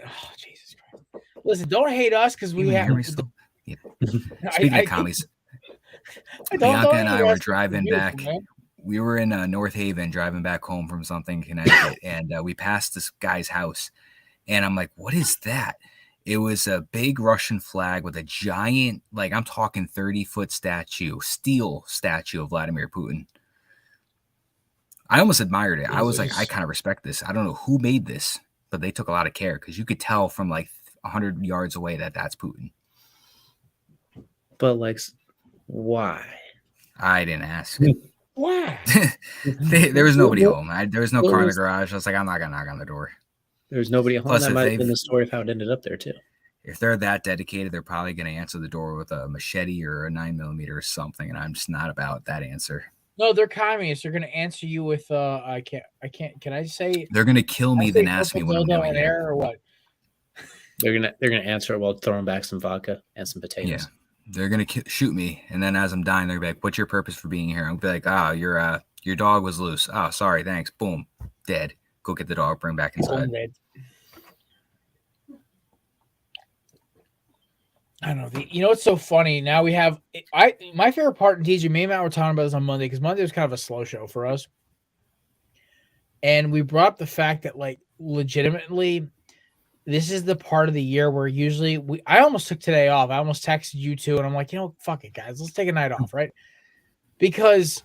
Oh, Jesus Christ! Listen, don't hate us because we have. Speaking of commies, Bianca and I were driving back. We were in North Haven driving back home from something, Connecticut, and we passed this guy's house. And I'm like, what is that? It was a big Russian flag with a giant, like I'm talking 30-foot steel statue of Vladimir Putin. I almost admired it. I was like, I kind of respect this. I don't know who made this, but they took a lot of care because you could tell from like 100 yards away that that's Putin. But like, why? I didn't ask. Why? There was nobody home. There was no car in the garage. I was like, I'm not gonna knock on the door. There's nobody home. Plus, that might have been the story of how it ended up there too. If they're that dedicated, they're probably going to answer the door with a machete or a 9mm or something, and I'm just not about that answer. No, they're communists. They're going to answer you with I can't. Can I say? They're going to kill me, then ask me when I'm doing it. Or what? They're gonna answer it while throwing back some vodka and some potatoes. Yeah. They're going to shoot me, and then as I'm dying, they're going to be like, what's your purpose for being here? I'm going to be like, your dog was loose. Oh, sorry, thanks. Boom. Dead. Go get the dog, bring back inside. I don't know. You know what's so funny? Now we have my favorite part in TJ, me and Matt were talking about this on Monday because Monday was kind of a slow show for us. And we brought up the fact that, like, legitimately, this is the part of the year where usually I almost took today off. I almost texted you too, and I'm like, fuck it, guys. Let's take a night off, right? Because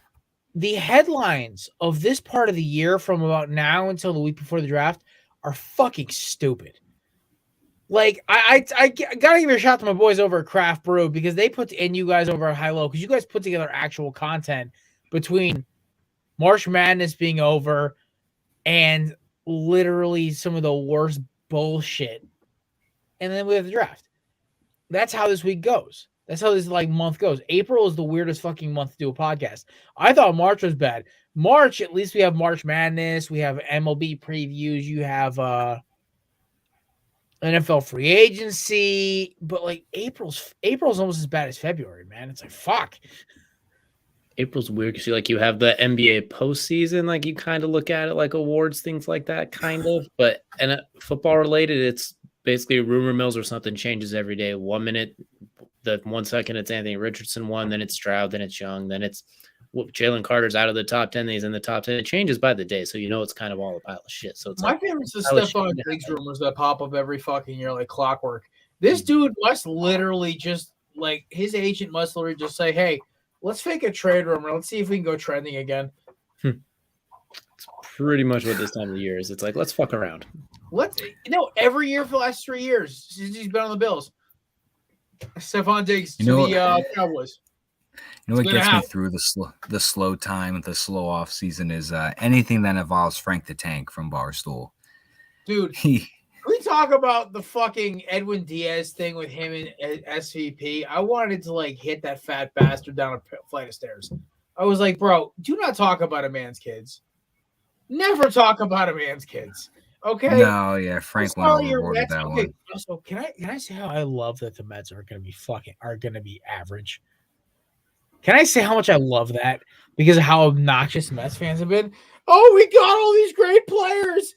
the headlines of this part of the year from about now until the week before the draft are fucking stupid. Like, I gotta give a shout out to my boys over at Craft Brew because they and you guys over at High Low, because you guys put together actual content between March Madness being over and literally some of the worst bullshit. And then we have the draft. That's how this week goes. That's how this month goes. April is the weirdest fucking month to do a podcast. I thought March was bad. March, at least we have March Madness. We have MLB previews. You have NFL free agency. But like April's almost as bad as February, man. It's like, fuck. April's weird because you have the NBA postseason. Like, you kind of look at it like awards, things like that, kind of. But and football related, it's basically rumor mills or something changes every day. 1 minute, the 1 second it's Anthony Richardson won, then it's Stroud, then it's Young, then it's Jalen Carter's out of the top 10, then he's in the top 10. It changes by the day, so it's kind of all a pile of shit. So it's my favorite's the Stephon Diggs rumors that pop up every fucking year like clockwork. This dude must literally just his agent must literally just say, "Hey, let's fake a trade rumor. Let's see if we can go trending again." It's pretty much what this time of the year is. It's like, let's fuck around. Every year for the last 3 years since he's been on the Bills, Stephon Diggs to the Cowboys. You know what gets me through the slow time, the slow off season is anything that involves Frank the Tank from Barstool. Dude, can we talk about the fucking Edwin Diaz thing with him and SVP? I wanted to hit that fat bastard down a flight of stairs. I was like, bro, do not talk about a man's kids. Never talk about a man's kids. Okay. No, yeah, Frank went overboard with that one. So can I say how I love that the Mets are gonna be average? Can I say how much I love that because of how obnoxious Mets fans have been? Oh, we got all these great players.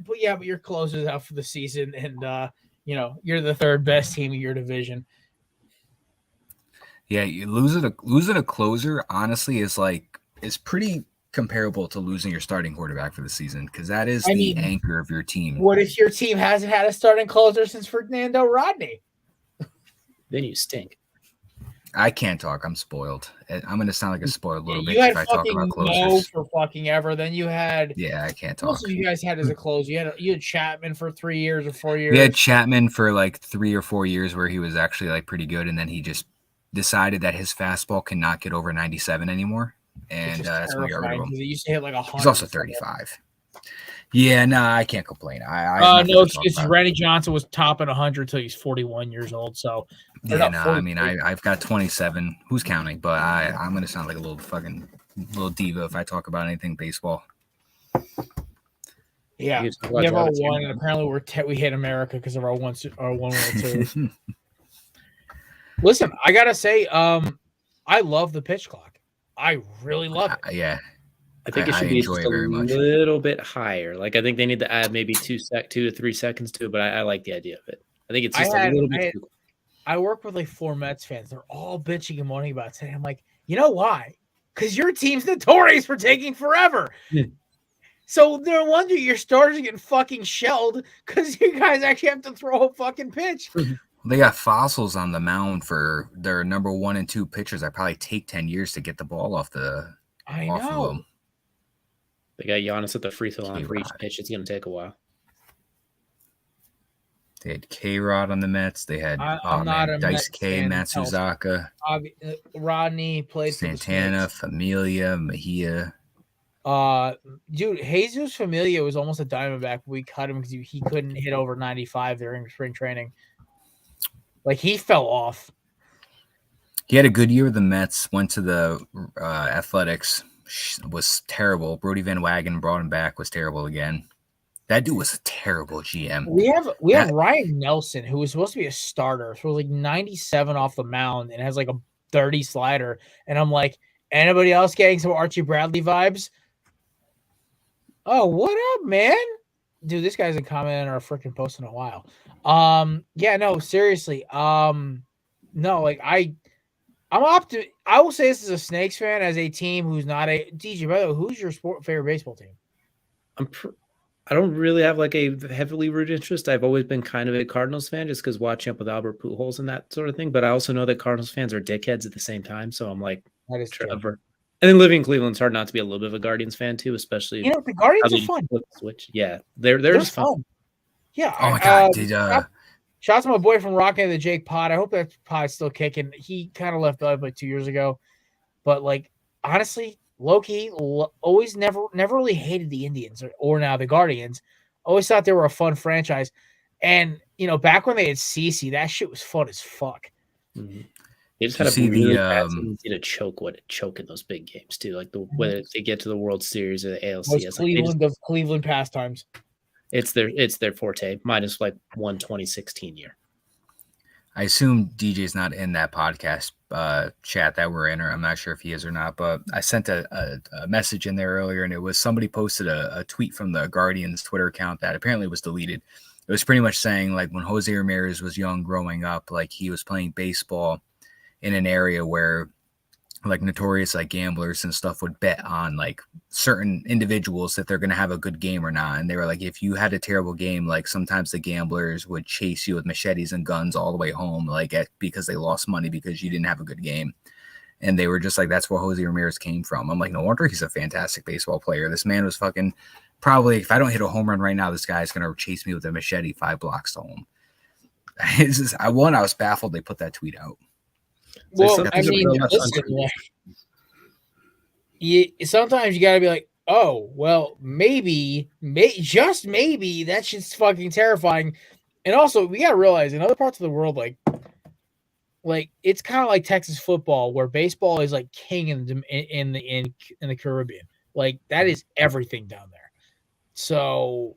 But you're closers out for the season, and you're the third best team in your division. Yeah, you losing a closer, honestly, is pretty comparable to losing your starting quarterback for the season because that is the anchor of your team. What if your team hasn't had a starting closer since Fernando Rodney? Then you stink. I can't talk. I'm spoiled. I'm going to sound like a spoiled little bitch if I talk about closers. For fucking ever. Then you had. Yeah, I can't talk. Most of you guys had as a closer. You had Chapman for 3 years or 4 years. We had Chapman for 3 or 4 years where he was actually pretty good, and then he just decided that his fastball cannot get over 97 anymore. and that's when we got rid of him. Because he used to hit like 100. He's also 35. Yeah, no, I can't complain. I no excuses. Randy Johnson was topping 100 till he's 41 years old. So yeah, no, I mean I've got 27. Who's counting? But I'm gonna sound like a little diva if I talk about anything baseball. Yeah, we have our one, and apparently we hit America because of our one World Series. Listen, I gotta say, I love the pitch clock. I really love it. Yeah. I think it should be just a little bit higher. Like I think they need to add maybe 2 to 3 seconds to it, but I like the idea of it. I think it's just a little bit too. I work with like 4 Mets fans. They're all bitching and moaning about it. I'm like, you know why? Because your team's notorious for taking forever. Yeah. So no wonder your starters are getting fucking shelled because you guys actually have to throw a fucking pitch. They got fossils on the mound for their number 1 and 2 pitchers that probably take 10 years to get the ball off the. I know. Of them. They got Giannis at the free throw line for each pitch. It's going to take a while. They had K-Rod on the Mets. They had Dice K, Matsuzaka. Rodney played Santana, Familia, Mejia. Dude, Jesus Familia was almost a Diamondback. We cut him because he couldn't hit over 95 during spring training. Like, he fell off. He had a good year with the Mets. Went to the Athletics. Was terrible. Brody Van Wagen brought him back. Was terrible again. That dude was a terrible GM. We have Ryan Nelson, who was supposed to be a starter. So like 97 off the mound and has like a 30 slider. And I'm like, anybody else getting some Archie Bradley vibes? Oh, what up, man? Dude, this guy's been commenting on our freaking post in a while. Yeah, no, seriously. No, like I'm optimistic. I will say this as a Snakes fan, as a team who's not a DJ. By the way, who's your favorite baseball team? I don't really have like a heavily rooted interest. I've always been kind of a Cardinals fan, just because watching up with Albert Pujols and that sort of thing. But I also know that Cardinals fans are dickheads at the same time, so I'm like, that is true. And then living in Cleveland, it's hard not to be a little bit of a Guardians fan too, especially the Guardians are fun. Switch, yeah, they're just fun. Yeah. Oh my god, Shout out to my boy from Rocking the Jake Pod. I hope that pod's still kicking. He kind of left out like 2 years ago. But, like, honestly, low-key, always never really hated the Indians or now the Guardians. Always thought they were a fun franchise. And, back when they had CeCe, that shit was fun as fuck. Mm-hmm. They just had a really bad tendency to choke in those big games, too. Like, whether they get to the World Series or the ALCS. Cleveland pastimes. It's their forte, minus like 2016 year. I assume DJ's not in that podcast chat that we're in, or I'm not sure if he is or not, but I sent a message in there earlier, and it was somebody posted a tweet from the Guardians Twitter account that apparently was deleted. It was pretty much saying, like, when Jose Ramirez was young growing up, like, he was playing baseball in an area where, like, notorious like gamblers and stuff would bet on like certain individuals that they're going to have a good game or not. And they were like, if you had a terrible game, like sometimes the gamblers would chase you with machetes and guns all the way home, like because they lost money because you didn't have a good game. And they were just like, that's where Jose Ramirez came from. I'm like, no wonder he's a fantastic baseball player. This man was fucking probably, if I don't hit a home run right now, this guy's going to chase me with a machete 5 blocks to home. I was baffled they put that tweet out. Well, I mean, listen, sometimes you got to be like, oh, well, maybe, just maybe that shit's fucking terrifying. And also, we got to realize in other parts of the world, like it's kind of like Texas football, where baseball is like king in the Caribbean. Like that is everything down there. So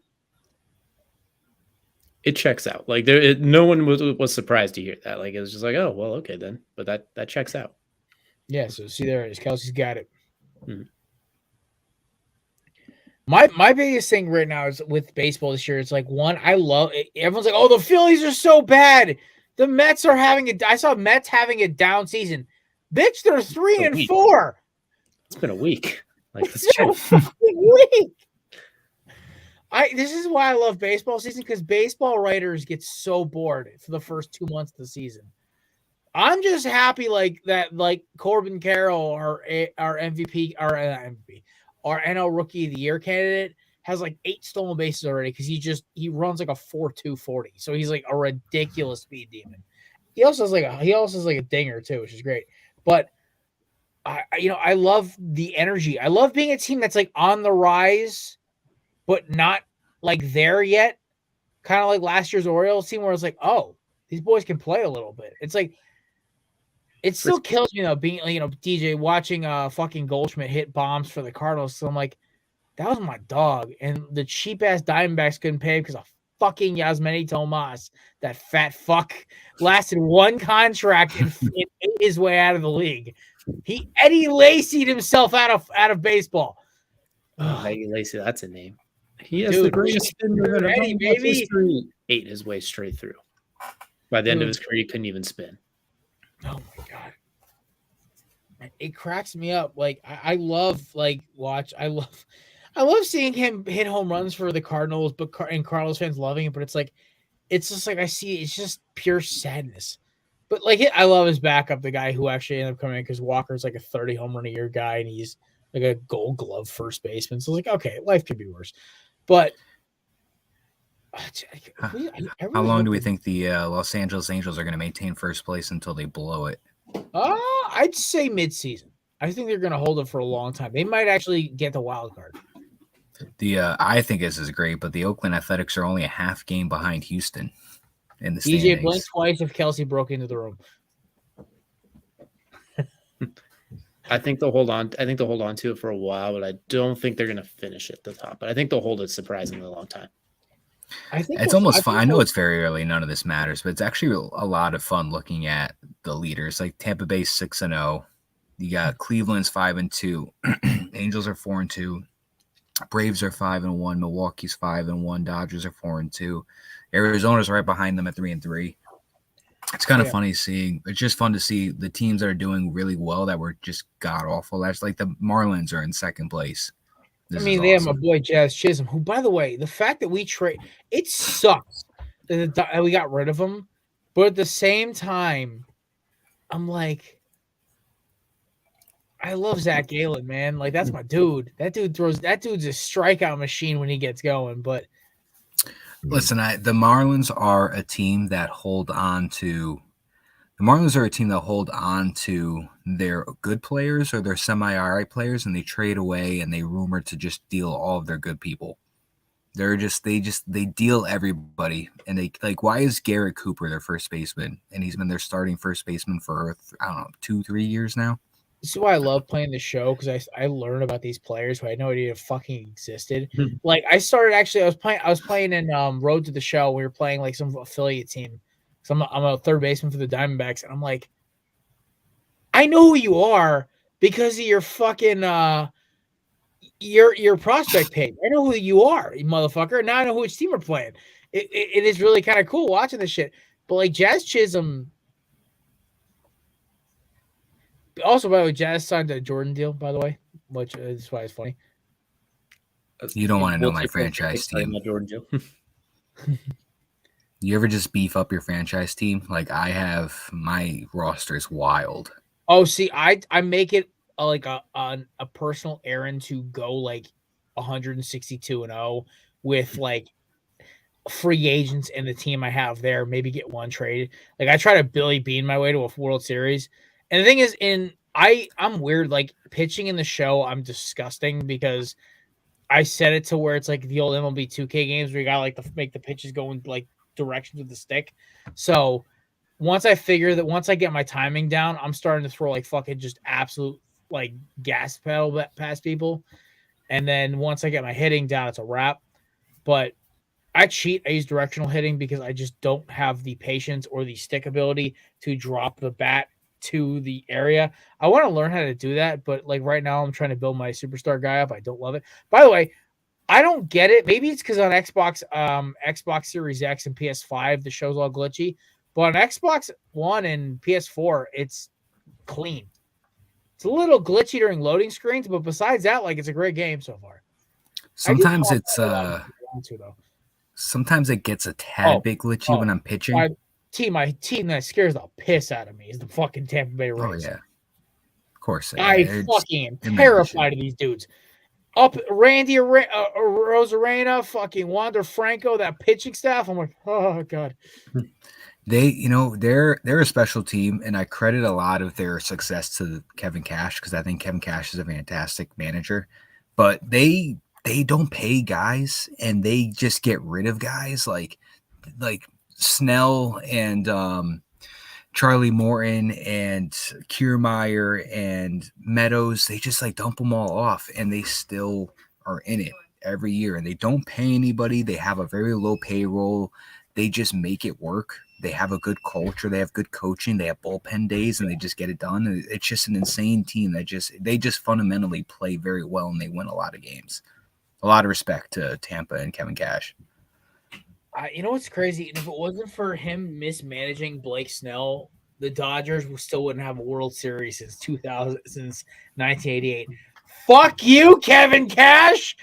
it checks out. Like no one was surprised to hear that. Like it was just like, oh, well, okay then. But that checks out. Yeah. So see, there it is. Kelsey's got it. Mm-hmm. My biggest thing right now is with baseball this year. It's like, one, I love it. Everyone's like, oh, the Phillies are so bad. The Mets are I saw Mets having a down season. Bitch, they're 3-4. It's been a week. Like it's been a fucking week. This is why I love baseball season, because baseball writers get so bored for the first 2 months of the season. I'm just happy like Corbin Carroll, our MVP, our NL Rookie of the Year candidate, has like 8 stolen bases already because he runs like a 4.2 40. So he's like a ridiculous speed demon. He also has like a dinger too, which is great. But I love the energy. I love being a team that's like on the rise, but not like there yet. Kind of like last year's Orioles team, where it's like, oh, these boys can play a little bit. It's like it still kills me though, being DJ watching fucking Goldschmidt hit bombs for the Cardinals. So I'm like, that was my dog, and the cheap ass Diamondbacks couldn't pay because of fucking Yasmani Tomas, that fat fuck, lasted one contract and ate his way out of the league. He Eddie Lacy'd himself out of baseball. Eddie Lacy, that's a name. He has Dude, the greatest spin move in Eddie, baby. history. Ate his way straight through. By the end of his career, he couldn't even spin. Oh my god, it cracks me up. Like I love I love seeing him hit home runs for the Cardinals, and Cardinals fans loving it. But it's just like I see it's just pure sadness. But like I love his backup, the guy who actually ended up coming in because Walker's like a 30 home run a year guy, and he's like a Gold Glove first baseman. So it's like, okay, life could be worse. But how long do we think the Los Angeles Angels are going to maintain first place until they blow it? I'd say mid-season. I think they're going to hold it for a long time. They might actually get the wild card. I think this is great, but the Oakland Athletics are only a half game behind Houston in the DJ standings. blink twice if Kelsey broke into the room. I think they'll hold on. I think they'll hold on to it for a while, but I don't think they're going to finish at the top. But I think they'll hold it surprisingly long time. I think it's almost fun. I know it's very early. None of this matters, but it's actually a lot of fun looking at the leaders. Like Tampa Bay 6-0. You got Cleveland's 5-2. Angels are 4-2. Braves are 5-1. Milwaukee's 5-1. Dodgers are 4-2. Arizona's right behind them at 3-3. It's kind of funny seeing. It's just fun to see the teams that are doing really well that were just god awful. That's like the Marlins are in second place. They have my boy Jazz Chisholm, who, by the way, the fact that we trade, it sucks that we got rid of him, but at the same time, I'm like, I love Zach Gallen, man. Like, that's my dude. That dude's a strikeout machine when he gets going. But listen, the Marlins are a team that hold on to their good players or their semi-alright players, and they trade away and they rumor to just deal all of their good people. They deal everybody, and they like, why is Garrett Cooper their first baseman, and he's been their starting first baseman for I don't know 2-3 years now. This is why I love playing the show, because I learn about these players who I had no idea fucking existed. Like I was playing in Road to the Show. We were playing like some affiliate team. So I'm a third baseman for the Diamondbacks, and I'm like, I know who you are because of your fucking your prospect page. I know who you are, you motherfucker. Now I know which team we're playing. It is really kind of cool watching this shit. But like Jazz Chisholm. Also, by the way, Jazz signed a Jordan deal, by the way, which is why it's funny. You don't want to know my franchise team. You ever just beef up your franchise team? Like I have, my roster is wild. Oh, see, I make it like a personal errand to go like 162-0 with like free agents and the team I have there. Maybe get one trade. Like I try to Billy Bean my way to a World Series. And the thing is, I'm weird, like pitching in the show, I'm disgusting because I set it to where it's like the old MLB 2K games where you gotta like make the pitches go in like directions with the stick. So once I get my timing down, I'm starting to throw like fucking just absolute like gas pedal past people. And then once I get my hitting down, it's a wrap. But I cheat. I use directional hitting because I just don't have the patience or the stick ability to drop the bat to the area. I want to learn how to do that, but like right now I'm trying to build my superstar guy up. I don't love it. By the way, I don't get it. Maybe it's because on Xbox Series X and PS5 the show's all glitchy, but on Xbox One and PS4 it's clean. It's a little glitchy during loading screens, but besides that, like it's a great game so far. Sometimes sometimes it gets a tad bit glitchy when I'm pitching. My team that scares the piss out of me is the fucking Tampa Bay Rays. Oh yeah, of course. I fucking am terrified of these dudes. Up Randy Rosarena, fucking Wander Franco, that pitching staff. I'm like, oh god. they're a special team, and I credit a lot of their success to Kevin Cash because I think Kevin Cash is a fantastic manager. But they don't pay guys, and they just get rid of guys like Snell and Charlie Morton and Kiermaier and Meadows. They just like dump them all off, and they still are in it every year. And they don't pay anybody. They have a very low payroll. They just make it work. They have a good culture. They have good coaching. They have bullpen days, and they just get it done. And it's just an insane team that they just fundamentally play very well, and they win a lot of games. A lot of respect to Tampa and Kevin Cash. You know what's crazy? If it wasn't for him mismanaging Blake Snell, the Dodgers still wouldn't have a World Series since 1988. Fuck you, Kevin Cash.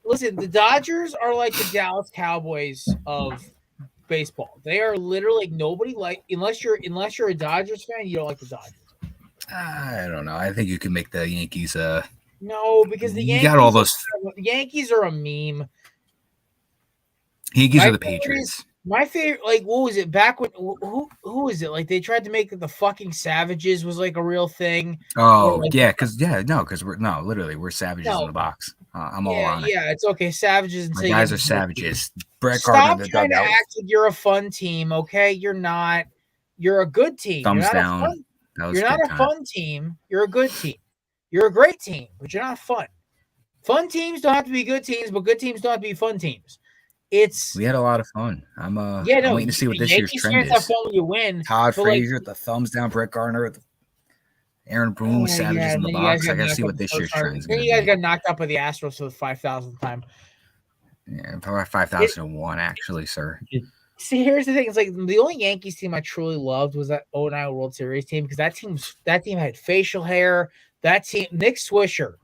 Listen, the Dodgers are like the Dallas Cowboys of baseball. They are literally nobody unless you're a Dodgers fan, you don't like the Dodgers. I don't know. I think you can make the Yankees. No, because the Yankees got all those. Yankees are a meme. Yankees are the Patriots. My favorite, what was it back when? Who was it? Like they tried to make the fucking Savages was like a real thing. Oh because we're Savages in the box. I'm all on it. Yeah, it's okay. Savages. My guys are Savages. Brett Stop Gardner, trying to act like you're a fun team. Okay, you're not. You're a good team. Thumbs down. You're not a fun team. You're a good team. You're a great team, but you're not fun. Fun teams don't have to be good teams, but good teams don't have to be fun teams. We had a lot of fun. I'm waiting to see what this year's trend is. Have fun when you win. Todd Frazier, the thumbs down. Brett Gardner, Aaron Boone, Savages in the box. I got to see what this year's trend is. Then you guys got knocked out by the Astros for the 5,000th time. Yeah, probably 5,001 actually, sir. See, here's the thing. It's like the only Yankees team I truly loved was that 09 World Series team because that team had facial hair. That team, Nick Swisher,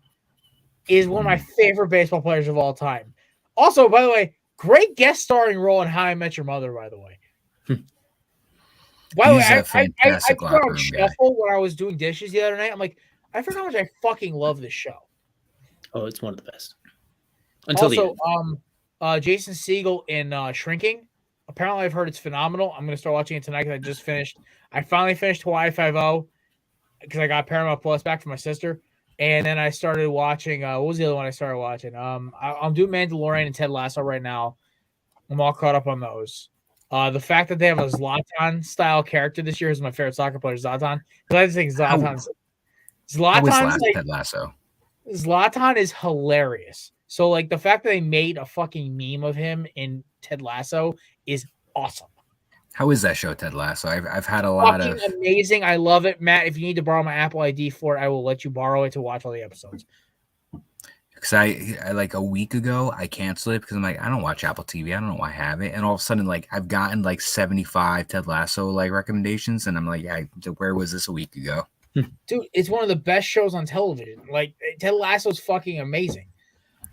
is one of my favorite baseball players of all time. Also, by the way, great guest starring role in How I Met Your Mother, by the way. By the way, I put on shuffle when I was doing dishes the other night. I'm like, I forgot how much I fucking love this show. Oh, it's one of the best. Jason Segel in Shrinking. Apparently, I've heard it's phenomenal. I'm going to start watching it tonight because I finally finished Hawaii Five-0 because I got Paramount Plus back from my sister. And then I started watching, what was the other one I started watching? I'm doing Mandalorian and Ted Lasso right now. I'm all caught up on those. The fact that they have a Zlatan-style character this year is my favorite soccer player, Zlatan. Because I just think Zlatan's like Ted Lasso. Zlatan is hilarious. So, like, the fact that they made a fucking meme of him in Ted Lasso is awesome. How is that show, Ted Lasso? I've had a lot of amazing. I love it, Matt. If you need to borrow my Apple ID for it, I will let you borrow it to watch all the episodes. Because I like a week ago I canceled it because I'm like I don't watch Apple TV. I don't know why I have it, and all of a sudden like I've gotten like 75 Ted Lasso like recommendations, and I'm like, where was this a week ago? Dude, it's one of the best shows on television. Like Ted Lasso is fucking amazing.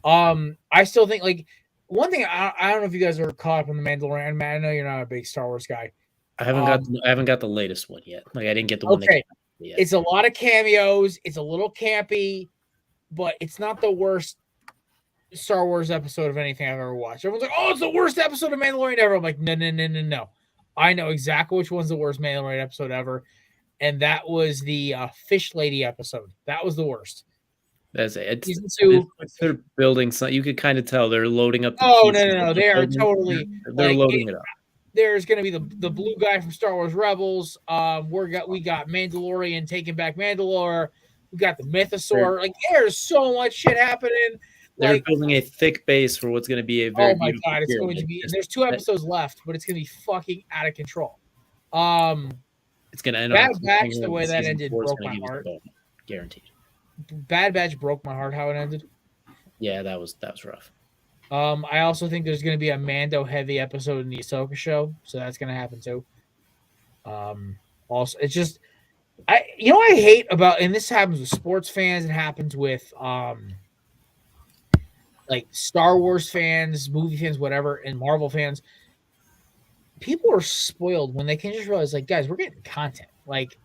I still think like. One thing I don't know if you guys are caught up on the Mandalorian. Matt, I know you're not a big Star Wars guy. I haven't got the latest one yet. Like I didn't get the one. Okay, it's a lot of cameos. It's a little campy, but it's not the worst Star Wars episode of anything I've ever watched. Everyone's like, "Oh, it's the worst episode of Mandalorian ever." I'm like, no. I know exactly which one's the worst Mandalorian episode ever, and that was the Fish Lady episode. That was the worst. That's it. They're building something. You could kind of tell they're loading up. No. They are totally. They're loading it up. There's going to be the blue guy from Star Wars Rebels. We got Mandalorian taking back Mandalore. We got the Mythosaur. Like there's so much shit happening. They're building a thick base for what's going to be a very. Oh my god! It's going to be. There's 2 episodes left, but it's going to be fucking out of control. It's going to end. Bad Batch. The way that ended broke my heart. Guaranteed. Bad Batch broke my heart how it ended. Yeah, that was rough. I also think there's going to be a Mando heavy episode in the Ahsoka show, so that's going to happen too. Also, it's just I hate about, and this happens with sports fans, it happens with like Star Wars fans, movie fans, whatever, and Marvel fans. People are spoiled when they can just realize, like, guys, we're getting content. Like,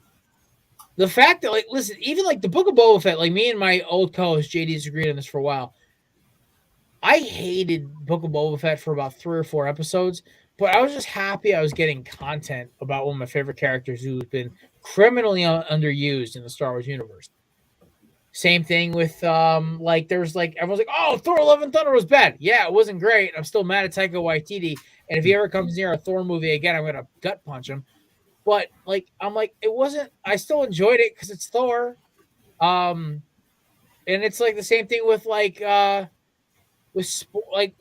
the fact that, like, listen, even like the Book of Boba Fett, like me and my old co-host JD's agreed on this for a while. I hated Book of Boba Fett for about 3 or 4 episodes, But I was just happy I was getting content about one of my favorite characters who's been criminally underused in the Star Wars universe. Same thing with like there's like everyone's like, oh, Thor: Love and Thunder was bad. Yeah, it wasn't great. I'm still mad at Taika Waititi, and if he ever comes near a Thor movie again, I'm gonna gut punch him. But like I'm like, it wasn't. I still enjoyed it because it's Thor. And it's like the same thing with like with sport,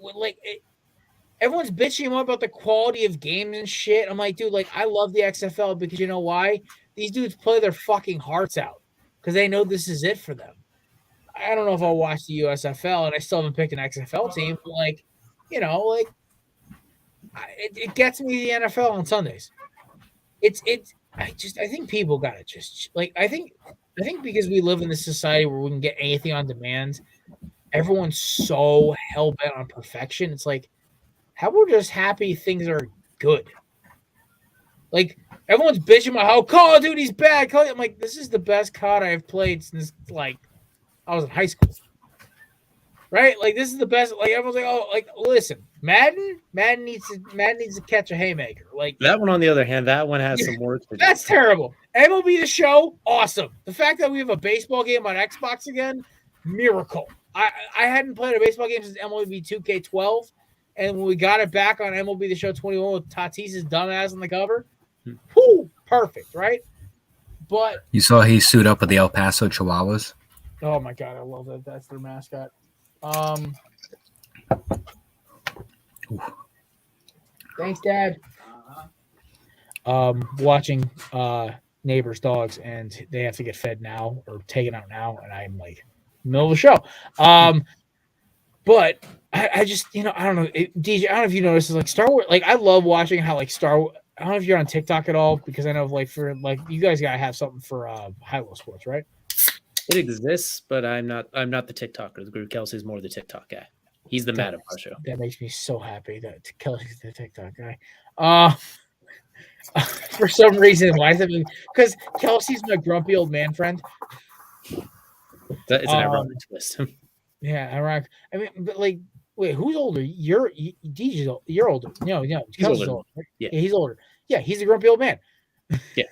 everyone's bitching about the quality of games and shit. I'm like, dude, like I love the XFL because you know why? These dudes play their fucking hearts out because they know this is it for them. I don't know if I'll watch the USFL, and I still haven't picked an XFL team. But like, you know, like it gets me the NFL on Sundays. It's. I think people gotta just like. I think because we live in this society where we can get anything on demand, everyone's so hell bent on perfection. It's like, how about just happy things are good? Like everyone's bitching about how Call of Duty's bad. I'm like, this is the best COD I've played since like I was in high school. Right? Like this is the best. Like everyone's like, oh, like listen, Madden needs to catch a haymaker. Like That one, on the other hand, that one has some work to do. that's terrible. MLB The Show, awesome. The fact that we have a baseball game on Xbox again, miracle. I hadn't played a baseball game since MLB 2K12, and when we got it back on MLB The Show 21 with Tatis's dumbass on the cover, whoo, perfect, right? But You saw he suited up with the El Paso Chihuahuas. oh my god, I love that. That's their mascot. Thanks, Dad. Watching neighbors' dogs, and they have to get fed now or taken out now, and I'm like, middle of the show. But I just, I don't know, DJ. I don't know if you noticed, like Star Wars. Like I love watching how like I don't know if you're on TikTok at all because I know like for like you guys gotta have something for High-Low Sports, right? It exists, but I'm not the TikToker. The group Kelsey's more the TikTok guy. He's the Matt of our show. That makes me so happy that Kelsey's the TikTok guy. For some reason, why is it? Because Kelsey's my grumpy old man friend. It's an ironic twist. Yeah, ironic. I mean, but like, wait, who's older? You're older. No, Kelsey's older. Right? Yeah, he's older. Yeah, he's a grumpy old man. Yeah.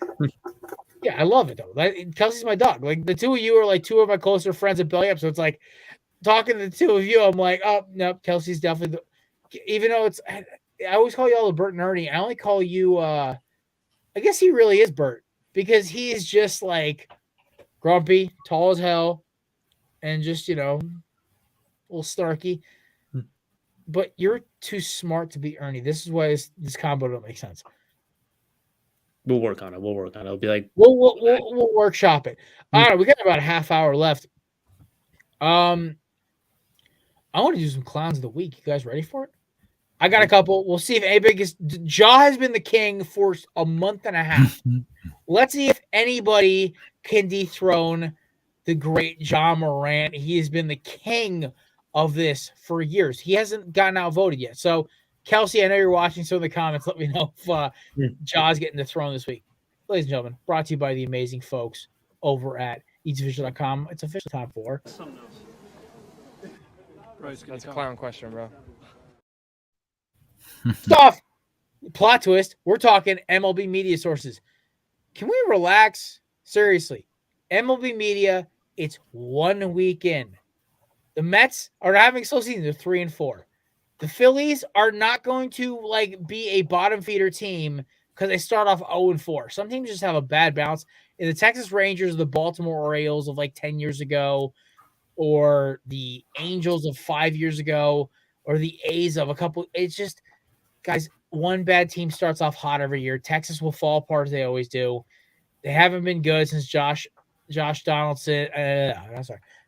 Yeah, I love it though. Kelsey's my dog. Like the two of you are like two of my closer friends at Belly Up. So it's like talking to the two of you, I'm like, oh no, Kelsey's definitely even though it's I always call you all the Bert and Ernie. I only call you I guess he really is Bert because he is just like grumpy, tall as hell, and just a little snarky. But you're too smart to be Ernie. This is why this combo don't make sense. We'll work on it. It'll be like we'll workshop it. I don't know. We got about a half hour left. I want to do some clowns of the week. You guys ready for it? I got a couple. We'll see if anybody Jaw has been the king for a month and a half. Let's see if anybody can dethrone the great John Morant. He has been the king of this for years. He hasn't gotten outvoted yet. So, Kelsey, I know you're watching, so in the comments, let me know if Jaw's getting the throne this week. Ladies and gentlemen, brought to you by the amazing folks over at eatsofficial.com. It's official time for That's a clown question, bro. stuff. Plot twist. We're talking MLB media sources. Can we relax? Seriously. MLB media, it's 1 week in. The Mets are not having a slow season. They're 3-4. The Phillies are not going to be a bottom feeder team because they start off 0-4. Some teams just have a bad bounce. In the Texas Rangers, the Baltimore Orioles of 10 years ago, or the Angels of 5 years ago, or the A's of a couple. It's just, guys, one bad team starts off hot every year. Texas will fall apart as they always do. They haven't been good since Josh Donaldson.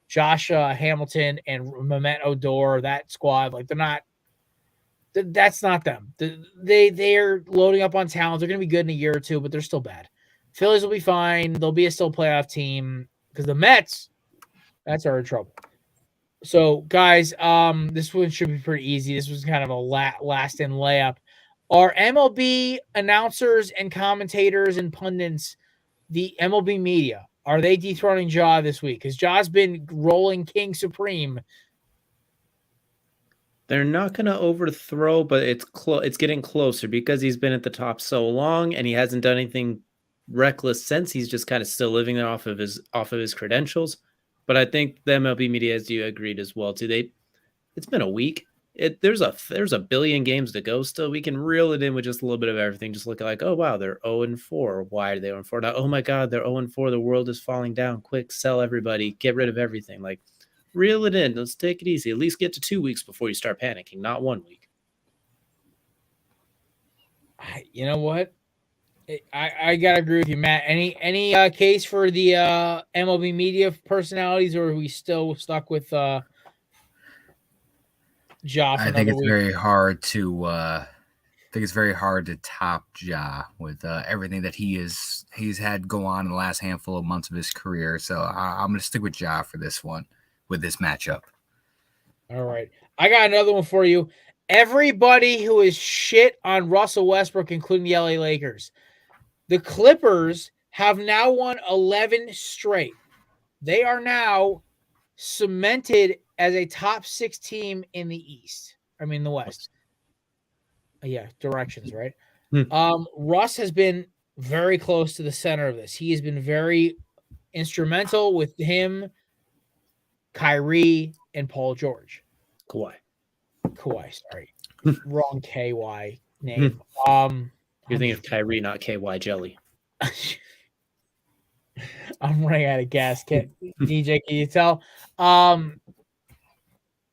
Josh Hamilton and Mehmet Odor. That squad, they're not. That's not them. They are loading up on talent. They're going to be good in a year or two, but they're still bad. Phillies will be fine. They'll be a still playoff team because the Mets, that's our trouble. So, guys, this one should be pretty easy. This was kind of a last-in layup. Are MLB announcers and commentators and pundits, the MLB media, are they dethroning Jaw this week? Because Jaw's been rolling King Supreme. They're not going to overthrow, but it's getting closer because he's been at the top so long and he hasn't done anything reckless since. He's just kind of still living there off of his credentials. But I think the MLB media, as you agreed as well, too. It's been a week. There's a billion games to go still. We can reel it in with just a little bit of everything. Just look at like, oh wow, they're 0-4. Why are they 0-4? Now, oh my God, they're 0-4. The world is falling down. Quick, sell everybody. Get rid of everything. Like, reel it in. Let's take it easy. At least get to 2 weeks before you start panicking, not 1 week. You know what? I gotta agree with you, Matt. Any case for the MLB media personalities, or are we still stuck with Ja for I think another it's week? very hard to top Ja with everything that he's had go on in the last handful of months of his career. So I'm going to stick with Ja for this one with this matchup. All right, I got another one for you. Everybody who is shit on Russell Westbrook, including the LA Lakers, the Clippers have now won 11 straight. They are now cemented as a top 6 team in the East. I mean, the West. Yeah, directions, right? Russ has been very close to the center of this. He has been very instrumental with him, Kyrie, and Paul George. Kawhi, sorry. Wrong KY name. You're thinking of Kyrie, not KY jelly. I'm running out of gas. DJ, can you tell?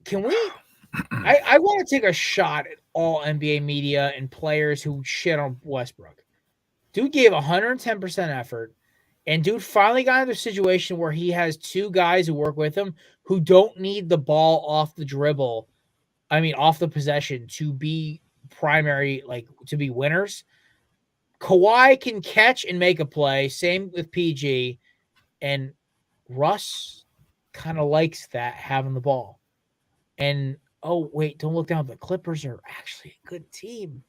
Can we? I want to take a shot at all NBA media and players who shit on Westbrook. Dude gave 110% effort, and dude finally got into a situation where he has 2 guys who work with him who don't need the ball off the dribble. I mean, off the possession to be primary, like to be winners. Kawhi can catch and make a play. Same with PG. And Russ kind of likes that, having the ball. And, oh, wait, don't look down. The Clippers are actually a good team.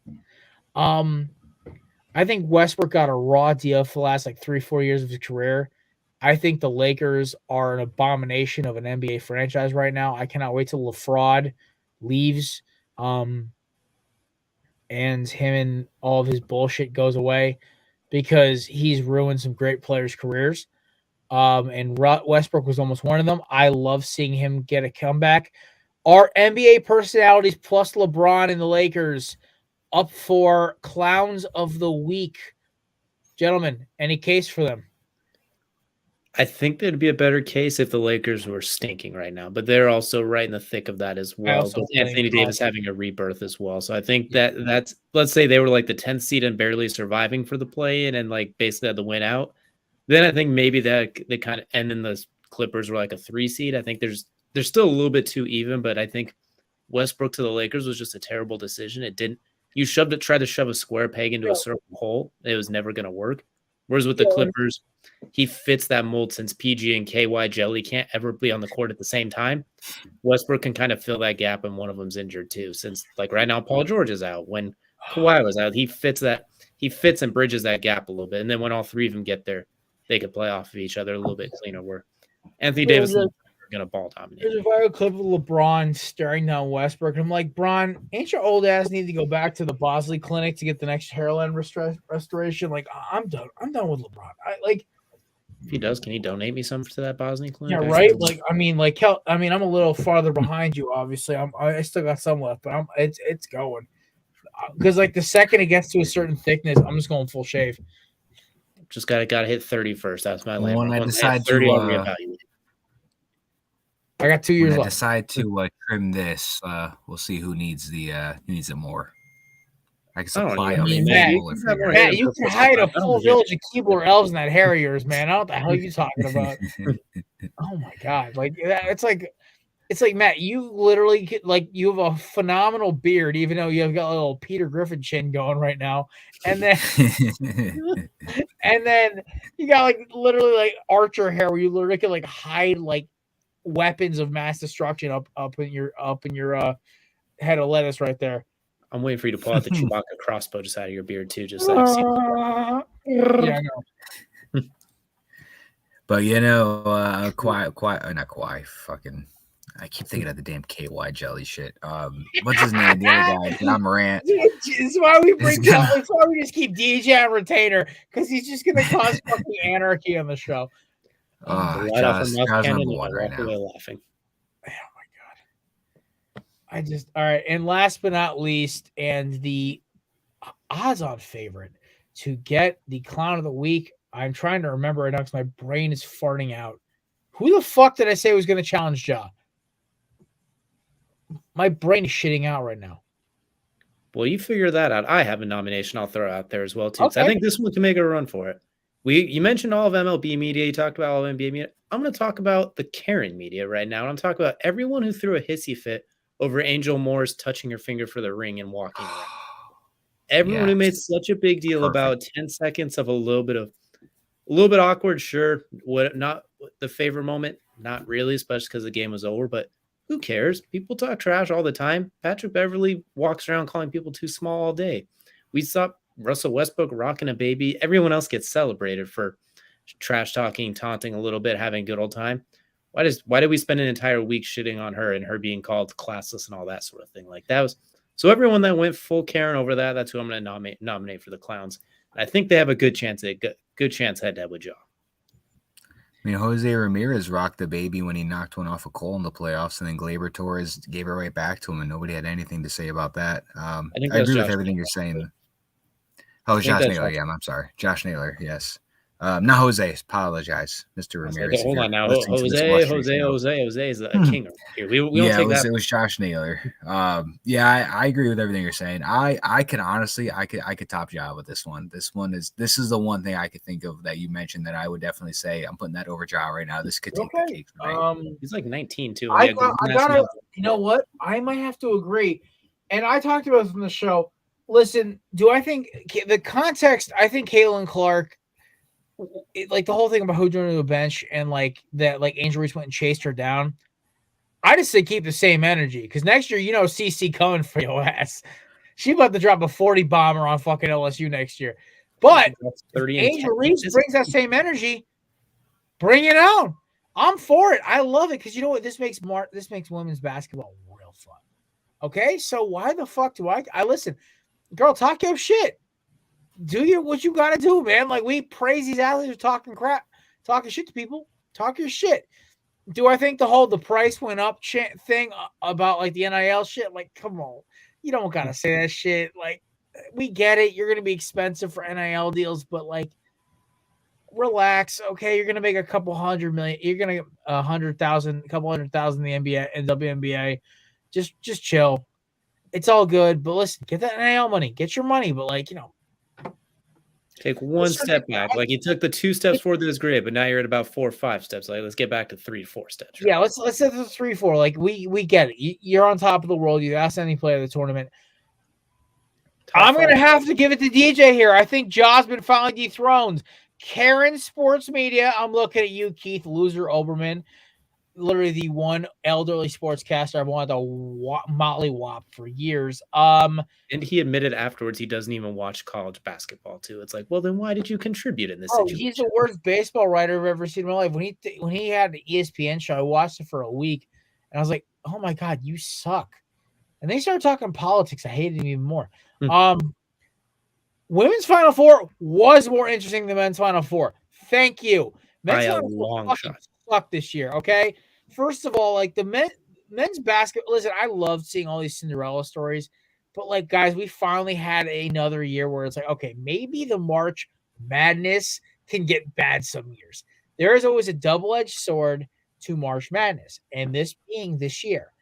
I think Westbrook got a raw deal for the last 3-4 years of his career. I think the Lakers are an abomination of an NBA franchise right now. I cannot wait till LeFraud leaves. And him and all of his bullshit goes away, because he's ruined some great players' careers. And Westbrook was almost one of them. I love seeing him get a comeback. Are NBA personalities plus LeBron and the Lakers up for Clowns of the Week? Gentlemen, any case for them? I think there'd be a better case if the Lakers were stinking right now, but they're also right in the thick of that as well. With Anthony Davis having a rebirth as well. So I think that's, let's say they were like the 10th seed and barely surviving for the play-in and basically had the win out. Then I think maybe that they kind of, and then the Clippers were like a 3 seed. I think there's still a little bit too even, but I think Westbrook to the Lakers was just a terrible decision. You tried to shove a square peg into a circle hole. It was never going to work. Whereas with the Clippers, he fits that mold since PG and KY jelly can't ever be on the court at the same time. Westbrook can kind of fill that gap, and one of them's injured too. Since right now, Paul George is out. When Kawhi was out, he fits and bridges that gap a little bit. And then when all 3 of them get there, they could play off of each other a little bit cleaner. Where Anthony Davis is going to ball dominate. There's a viral clip of LeBron staring down Westbrook, and I'm like, Bron, ain't your old ass need to go back to the Bosley Clinic to get the next hairline restoration? I'm done. I'm done with LeBron. If he does, can he donate me some to that Bosley Clinic? Yeah, right. I'm a little farther behind you. Obviously, I still got some left, but it's going. Because the second it gets to a certain thickness, I'm just going full shave. Just gotta hit 30 first. That's my limit. When I decide to reevaluate. I got 2 years left. When I decide to trim this, we'll see who needs it more. I can supply Matt, you can hide a full village of Keebler elves in that hair of yours, man. I don't know what the hell are you talking about. Oh my god! It's like Matt, you literally you have a phenomenal beard, even though you've got a little Peter Griffin chin going right now, and then you got literally archer hair where you literally can hide weapons of mass destruction up in your head of lettuce right there. I'm waiting for you to pull out the Chewbacca crossbow just out of your beard too, just yeah, I know. But not Kawhi, fucking I keep thinking of the damn KY jelly shit. What's his name? The other guy, John Morant. It's why we bring He's gonna- it's why we just keep DJ on retainer, because he's just gonna cause fucking anarchy on the show. Right off her Josh, mouth Josh cannon number and one I right walk now. away laughing. All right, and last but not least, and the odds-on favorite to get the clown of the week. I'm trying to remember right now because my brain is farting out. Who the fuck did I say was going to challenge Ja? My brain is shitting out right now. Well, you figure that out. I have a nomination I'll throw out there as well, too. 'Cause I Okay. think this one can make a run for it. You mentioned all of MLB media. You talked about all of NBA media. I'm going to talk about the Karen media right now. And I'm talking about everyone who threw a hissy fit over Angel Moore's touching her finger for the ring and walking around. Everyone who made such a big deal about 10 seconds of a little bit awkward, sure. What not the favorite moment? Not really, especially because the game was over, but who cares? People talk trash all the time. Patrick Beverley walks around calling people too small all day. We saw Russell Westbrook rocking a baby. Everyone else gets celebrated for trash talking, taunting a little bit, having a good old time. Why did we spend an entire week shitting on her and her being called classless and all that sort of thing? Like that was so everyone that went full Karen over that, that's who I'm going to nominate for the clowns. I think they have a good chance head to head with Ja. I mean, Jose Ramirez rocked the baby when he knocked one off a Cole in the playoffs, and then Gleyber Torres gave it right back to him, and nobody had anything to say about that. I agree with everything you're saying. Oh, Josh Naylor. Yeah, I'm sorry. Josh Naylor, yes. Not Jose. Apologize, Mr. Ramirez. Hold on now. Jose is a king here. We don't take that. It was Josh Naylor. I agree with everything you're saying. I could honestly, I could top Ja with this one. This is the one thing I could think of that you mentioned that I would definitely say I'm putting that over Ja right now. This could take the cake for me. He's like 19 too. I gotta, you know what? I might have to agree. And I talked about this on the show. Listen, do I think the context? I think Caitlin Clark, like the whole thing about who joined the bench and like that, like Angel Reese went and chased her down. I just say keep the same energy because next year, you know, CC coming for your ass. She about to drop a 40 bomber on fucking LSU next year. But Angel Reese brings that same energy. Bring it on. I'm for it. I love it because you know what? This makes women's basketball real fun. Okay, so why the fuck do I listen? Girl, talk your shit. Do what you gotta do, man. Like we praise these athletes for talking crap, talking shit to people. Talk your shit. Do I think the price went up thing about like the NIL shit? Like, come on, you don't gotta say that shit. Like, we get it. You're gonna be expensive for NIL deals, but like, relax. Okay, you're gonna make a couple $100 million. You're gonna get a couple $100,000 in the NBA and WNBA. Just chill. It's all good. But listen, get that NIL money. Get your money. But like, you know. Take one step back. Like you took the 2 steps forward to this grid, but now you're at about 4 or 5 steps. Like let's get back to 3 to 4 steps. Right? Yeah, let's set the 3, 4. Like we get it. You're on top of the world. You ask any player of the tournament. I'm gonna have to give it to DJ here. I think Ja's been finally dethroned. Karen Sports Media. I'm looking at you, Keith Loser Oberman. Literally the one elderly sportscaster I've wanted to Motley Wop for years. And he admitted afterwards he doesn't even watch college basketball too. It's like, well, then why did you contribute in this situation? He's the worst baseball writer I've ever seen in my life. When he had the ESPN show, I watched it for a week, and I was like, oh my god, you suck. And they started talking politics. I hated him even more. Women's Final Four was more interesting than men's Final Four. Thank you. Men's Final Four sucked this year. Okay, first of all, like the men's basketball. Listen, I loved seeing all these Cinderella stories, but like, guys, we finally had another year where it's like, okay, maybe the March Madness can get bad some years. There is always a double-edged sword to March Madness, and this being this year.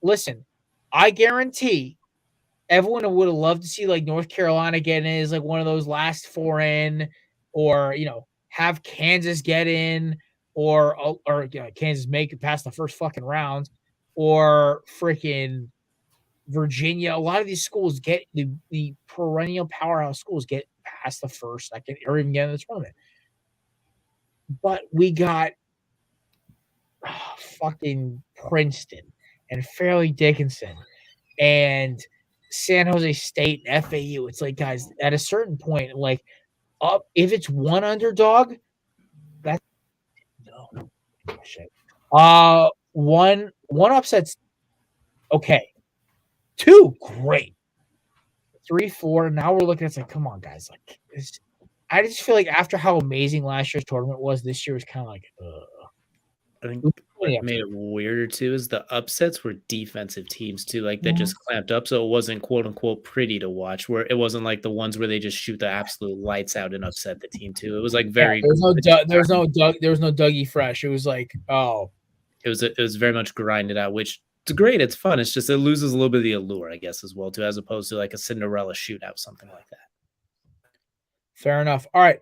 Listen, I guarantee everyone would have loved to see like North Carolina get in as like one of those last 4 in, or you know, have Kansas get in, or Kansas make it past the first fucking round, or freaking Virginia. A lot of these schools get the perennial powerhouse schools get past the first, second, or even get in the tournament. But we got fucking Princeton and Fairleigh Dickinson and San Jose State and FAU. It's like, guys, at a certain point, like, if it's one underdog, that's no shit. One upset's okay. 2 great. 3, 4. Now we're looking at like, come on, guys. Like, I just feel like after how amazing last year's tournament was, this year was kind of like, I think what made it weirder too is the upsets were defensive teams too, like that just clamped up, so it wasn't quote unquote pretty to watch. Where it wasn't like the ones where they just shoot the absolute lights out and upset the team too. It was like very. Yeah, there was no Dougie Fresh. It was like, oh, it was very much grinded out, which it's great. It's fun. It's just it loses a little bit of the allure, I guess, as well too, as opposed to like a Cinderella shootout, something like that. Fair enough. All right.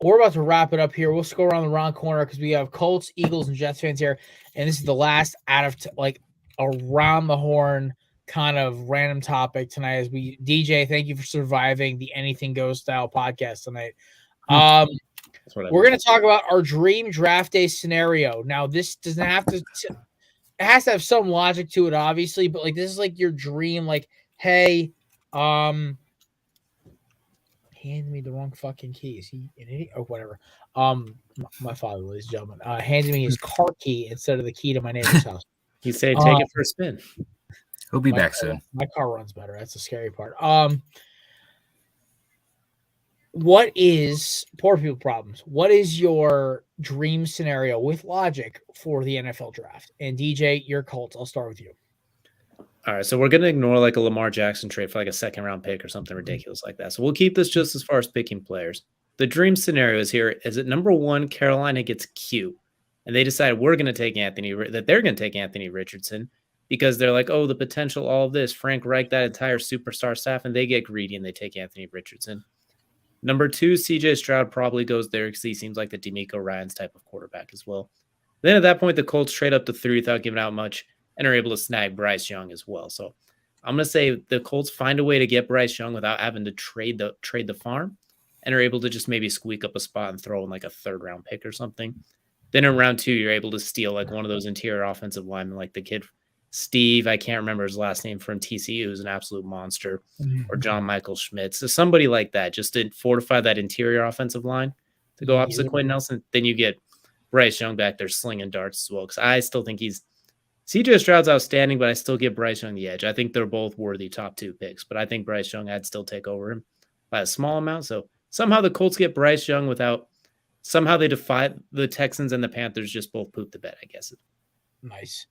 We're about to wrap it up here. We'll go around the round corner because we have Colts, Eagles, and Jets fans here, and this is the last out of like around the horn kind of random topic tonight. As we DJ, thank you for surviving the Anything Goes style podcast tonight. We're going to talk about our dream draft day scenario. Now, this doesn't have to. It has to have some logic to it, obviously, but like this is like your dream. Like, hey, handed me the wrong fucking key. Is he an idiot or whatever? My father, ladies and gentlemen, handed me his car key instead of the key to my neighbor's house. He said, "Take it for a spin." He'll be back soon. My car runs better. That's the scary part. What is poor people problems? What is your dream scenario with logic for the NFL draft? And DJ, your Colts. I'll start with you. All right, so we're going to ignore like a Lamar Jackson trade for like a second round pick or something ridiculous like that. So we'll keep this just as far as picking players. The dream scenario is here is that number one, Carolina gets cute and they decide they're going to take Anthony Richardson because they're like, oh, the potential, all of this, Frank Reich, that entire superstar staff, and they get greedy and they take Anthony Richardson. Number two, CJ Stroud probably goes there because he seems like the D'Amico Ryans type of quarterback as well. Then at that point, the Colts trade up to 3 without giving out much and are able to snag Bryce Young as well. So I'm going to say the Colts find a way to get Bryce Young without having to trade the farm and are able to just maybe squeak up a spot and throw in like a 3rd round pick or something. Then in round 2, you're able to steal like one of those interior offensive linemen, like the kid Steve, I can't remember his last name, from TCU, who's an absolute monster, or John Michael Schmitz. So somebody like that, just to fortify that interior offensive line to go opposite Quentin Nelson. Then you get Bryce Young back there slinging darts as well, because I still think CJ Stroud's outstanding, but I still give Bryce Young the edge. I think they're both worthy top 2 picks, but I think Bryce Young, I'd still take over him by a small amount. So somehow the Colts get Bryce Young somehow they defy the Texans, and the Panthers just both poop the bed, I guess. Nice.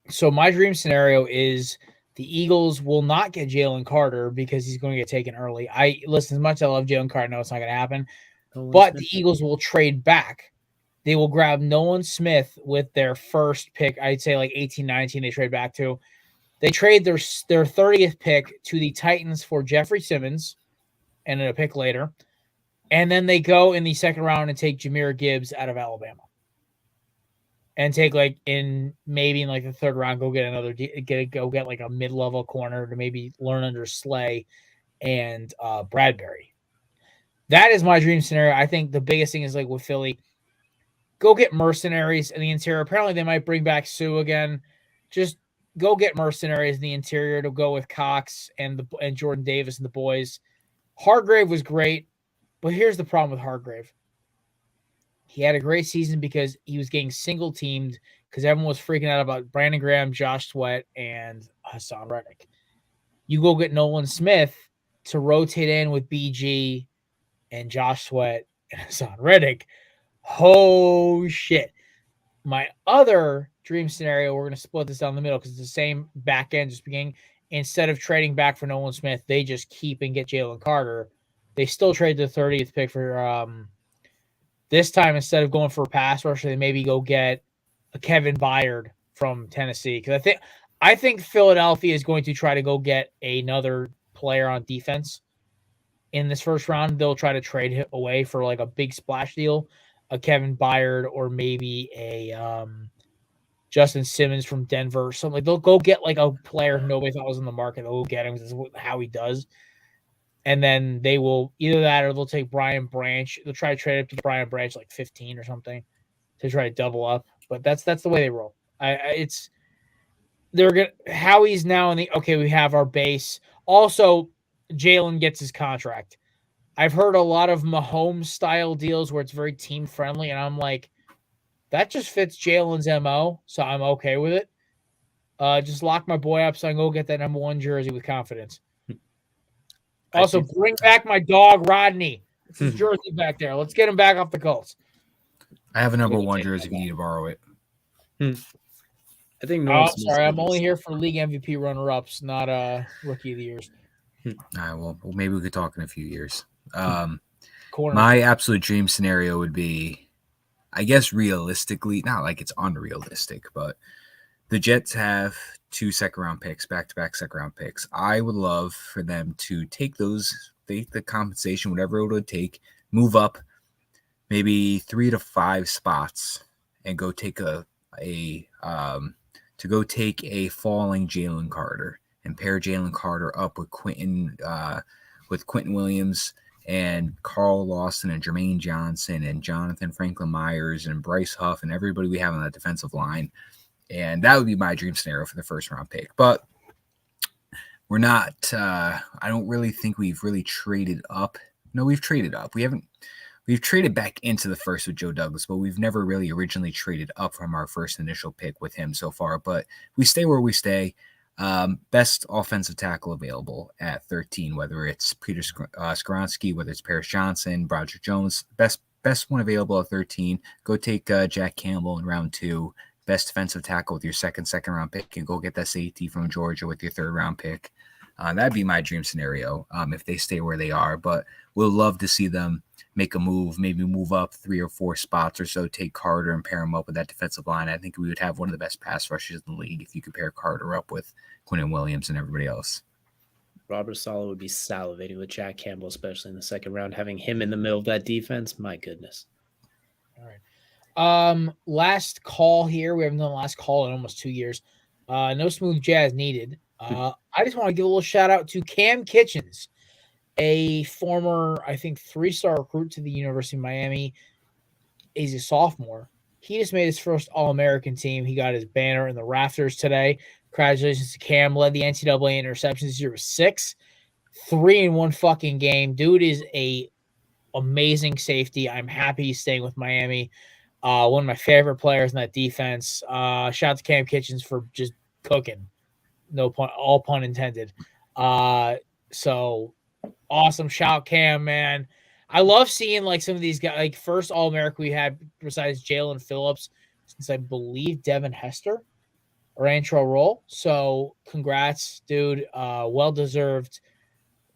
So my dream scenario is the Eagles will not get Jalen Carter because he's going to get taken early. Listen, as much as I love Jalen Carter, I know it's not going to happen, but the Eagles will trade back. They will grab Nolan Smith with their first pick. I'd say like 18, 19 they trade back to. They trade their 30th pick to the Titans for Jeffrey Simmons and then a pick later. And then they go in the 2nd round and take Jahmyr Gibbs out of Alabama. And take like maybe in like the 3rd round, go get like a mid-level corner to maybe learn under Slay and Bradbury. That is my dream scenario. I think the biggest thing is like with Philly, go get mercenaries in the interior. Apparently, they might bring back Sue again. Just go get mercenaries in the interior to go with Cox and Jordan Davis and the boys. Hargrave was great, but here's the problem with Hargrave. He had a great season because he was getting single teamed because everyone was freaking out about Brandon Graham, Josh Sweat, and Hassan Reddick. You go get Nolan Smith to rotate in with BG and Josh Sweat and Hassan Reddick. Oh, shit. My other dream scenario, we're going to split this down the middle because it's the same back end, just beginning. Instead of trading back for Nolan Smith, they just keep and get Jalen Carter. They still trade the 30th pick for this time. Instead of going for a pass rusher, they maybe go get a Kevin Byard from Tennessee. Because I think Philadelphia is going to try to go get another player on defense in this 1st round. They'll try to trade him away for like a big splash deal, a Kevin Byard or maybe a Justin Simmons from Denver or something. Like they'll go get like a player nobody thought was in the market. They'll go get him. This is how he does. And then they will either that or they'll take Brian Branch. They'll try to trade up to Brian Branch like 15 or something to try to double up. But that's the way they roll. Howie's now in the okay. We have our base. Also, Jalen gets his contract. I've heard a lot of Mahomes style deals where it's very team friendly, and I'm like, That just fits Jalen's MO, so I'm okay with it. Just lock my boy up so I can go get that number 1 jersey with confidence. Also, bring back my dog, Rodney. It's his jersey back there. Let's get him back off the Colts. I have a number 1 jersey if you need to borrow it. I think sorry, I'm only here for league MVP runner-ups, not rookie of the years. All right, well, maybe we could talk in a few years. Korner. My absolute dream scenario would be, I guess realistically, not like it's unrealistic, but the Jets have 2 second-round picks, back-to-back second-round picks. I would love for them to take the compensation, whatever it would take, move up maybe 3 to 5 spots, and go take a falling Jalen Carter and pair Jalen Carter up with Quentin Williams and Carl Lawson and Jermaine Johnson and Jonathan Franklin Myers and Bryce Huff and everybody we have on that defensive line. And that would be my dream scenario for the first round pick. But we're not, I don't really think we've really traded up. No, we've traded up. We've traded back into the first with Joe Douglas, but we've never really originally traded up from our first initial pick with him so far. But we stay where we stay. Best offensive tackle available at 13, whether it's Peter Skoronski, whether it's Paris Johnson, Broderick Jones, best one available at 13. Go take Jack Campbell in round 2. Best defensive tackle with your second round pick, and go get that safety from Georgia with your 3rd round pick. That'd be my dream scenario if they stay where they are. But we'll love to see them make a move, maybe move up 3 or 4 spots or so, take Carter and pair him up with that defensive line. I think we would have one of the best pass rushers in the league if you could pair Carter up with Quentin Williams and everybody else. Robert Saleh would be salivating with Jack Campbell, especially in the second round, having him in the middle of that defense. My goodness. All right. Last call here. We haven't done the last call in almost 2 years. No smooth jazz needed. I just want to give a little shout out to Cam Kitchens, a former, I think, 3-star recruit to the University of Miami. He's a sophomore. He just made his first All-American team. He got his banner in the rafters today. Congratulations to Cam. Led the NCAA interceptions this year with 6. 3 in 1 fucking game. Dude is a amazing safety. I'm happy he's staying with Miami. One of my favorite players in that defense. Shout out to Cam Kitchens for just cooking. No pun, all pun intended. So awesome. Shout Cam, man. I love seeing like some of these guys, like first All-American we had besides Jalen Phillips since I believe Devin Hester or Antro Roll. So congrats, dude. Well-deserved.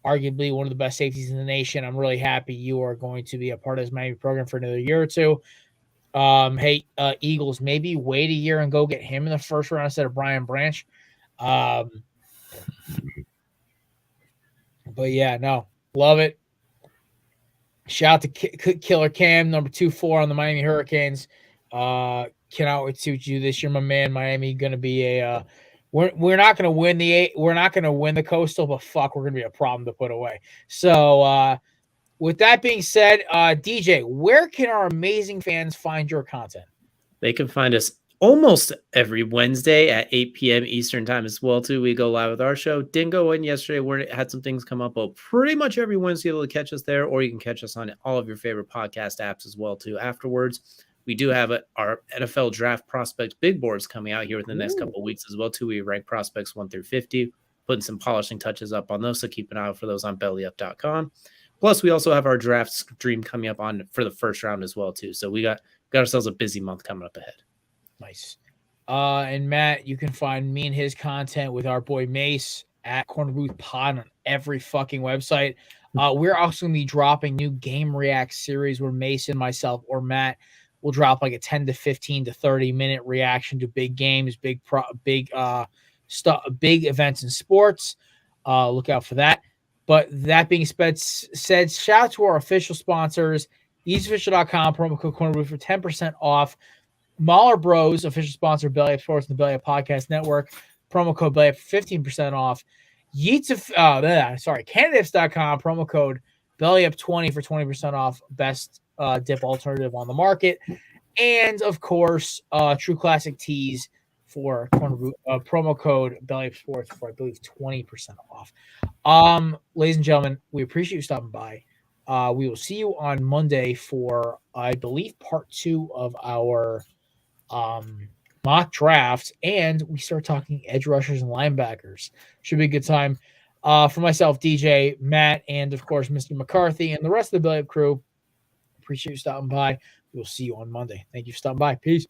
Arguably one of the best safeties in the nation. I'm really happy you are going to be a part of this Miami program for another year or 2. Hey, Eagles, maybe wait a year and go get him in the first round instead of Brian Branch. But yeah, no, love it. Shout out to Killer Cam, number 2-4 on the Miami Hurricanes. Cannot wait to see what you do this year, my man. Miami going to be a we're not going to win the Coastal, but fuck, we're going to be a problem to put away. So with that being said, DJ, where can our amazing fans find your content? They can find us almost every Wednesday at 8 p.m. Eastern time as well, too. We go live with our show. Didn't go in yesterday. We had some things come up, but pretty much every Wednesday you'll be able to catch us there, or you can catch us on all of your favorite podcast apps as well, too. Afterwards, we do have our NFL Draft Prospects Big Boards coming out here within the next couple of weeks as well, too. We rank prospects 1 through 50, putting some polishing touches up on those, so keep an eye out for those on bellyup.com. Plus, we also have our draft stream coming up for the first round as well, too. So we got ourselves a busy month coming up ahead. Nice. And Matt, you can find me and his content with our boy Mace at Corner Booth Pod on every fucking website. We're also going to be dropping new Game React series where Mason, myself, or Matt will drop like a 10 to 15 to 30 minute reaction to big games, big events in sports. Look out for that. But that being said, shout out to our official sponsors, easyofficial.com, promo code Corner Booth for 10% off. Mahler Bros, official sponsor, Belly Up Sports and the Belly Up Podcast Network. Promo code Belly Up for 15% off. Candidates.com, promo code Belly Up 20 for 20% off. Best dip alternative on the market. And, of course, True Classic Tees for promo code Belly Up Sports for, I believe, 20% off. Ladies and gentlemen, we appreciate you stopping by. We will see you on Monday for, I believe, part 2 of our mock drafts, and we start talking edge rushers and linebackers. Should be a good time. For myself, DJ, Matt, and of course, Mr. McCarthy, and the rest of the Belly Up crew, appreciate you stopping by. We'll see you on Monday. Thank you for stopping by. Peace.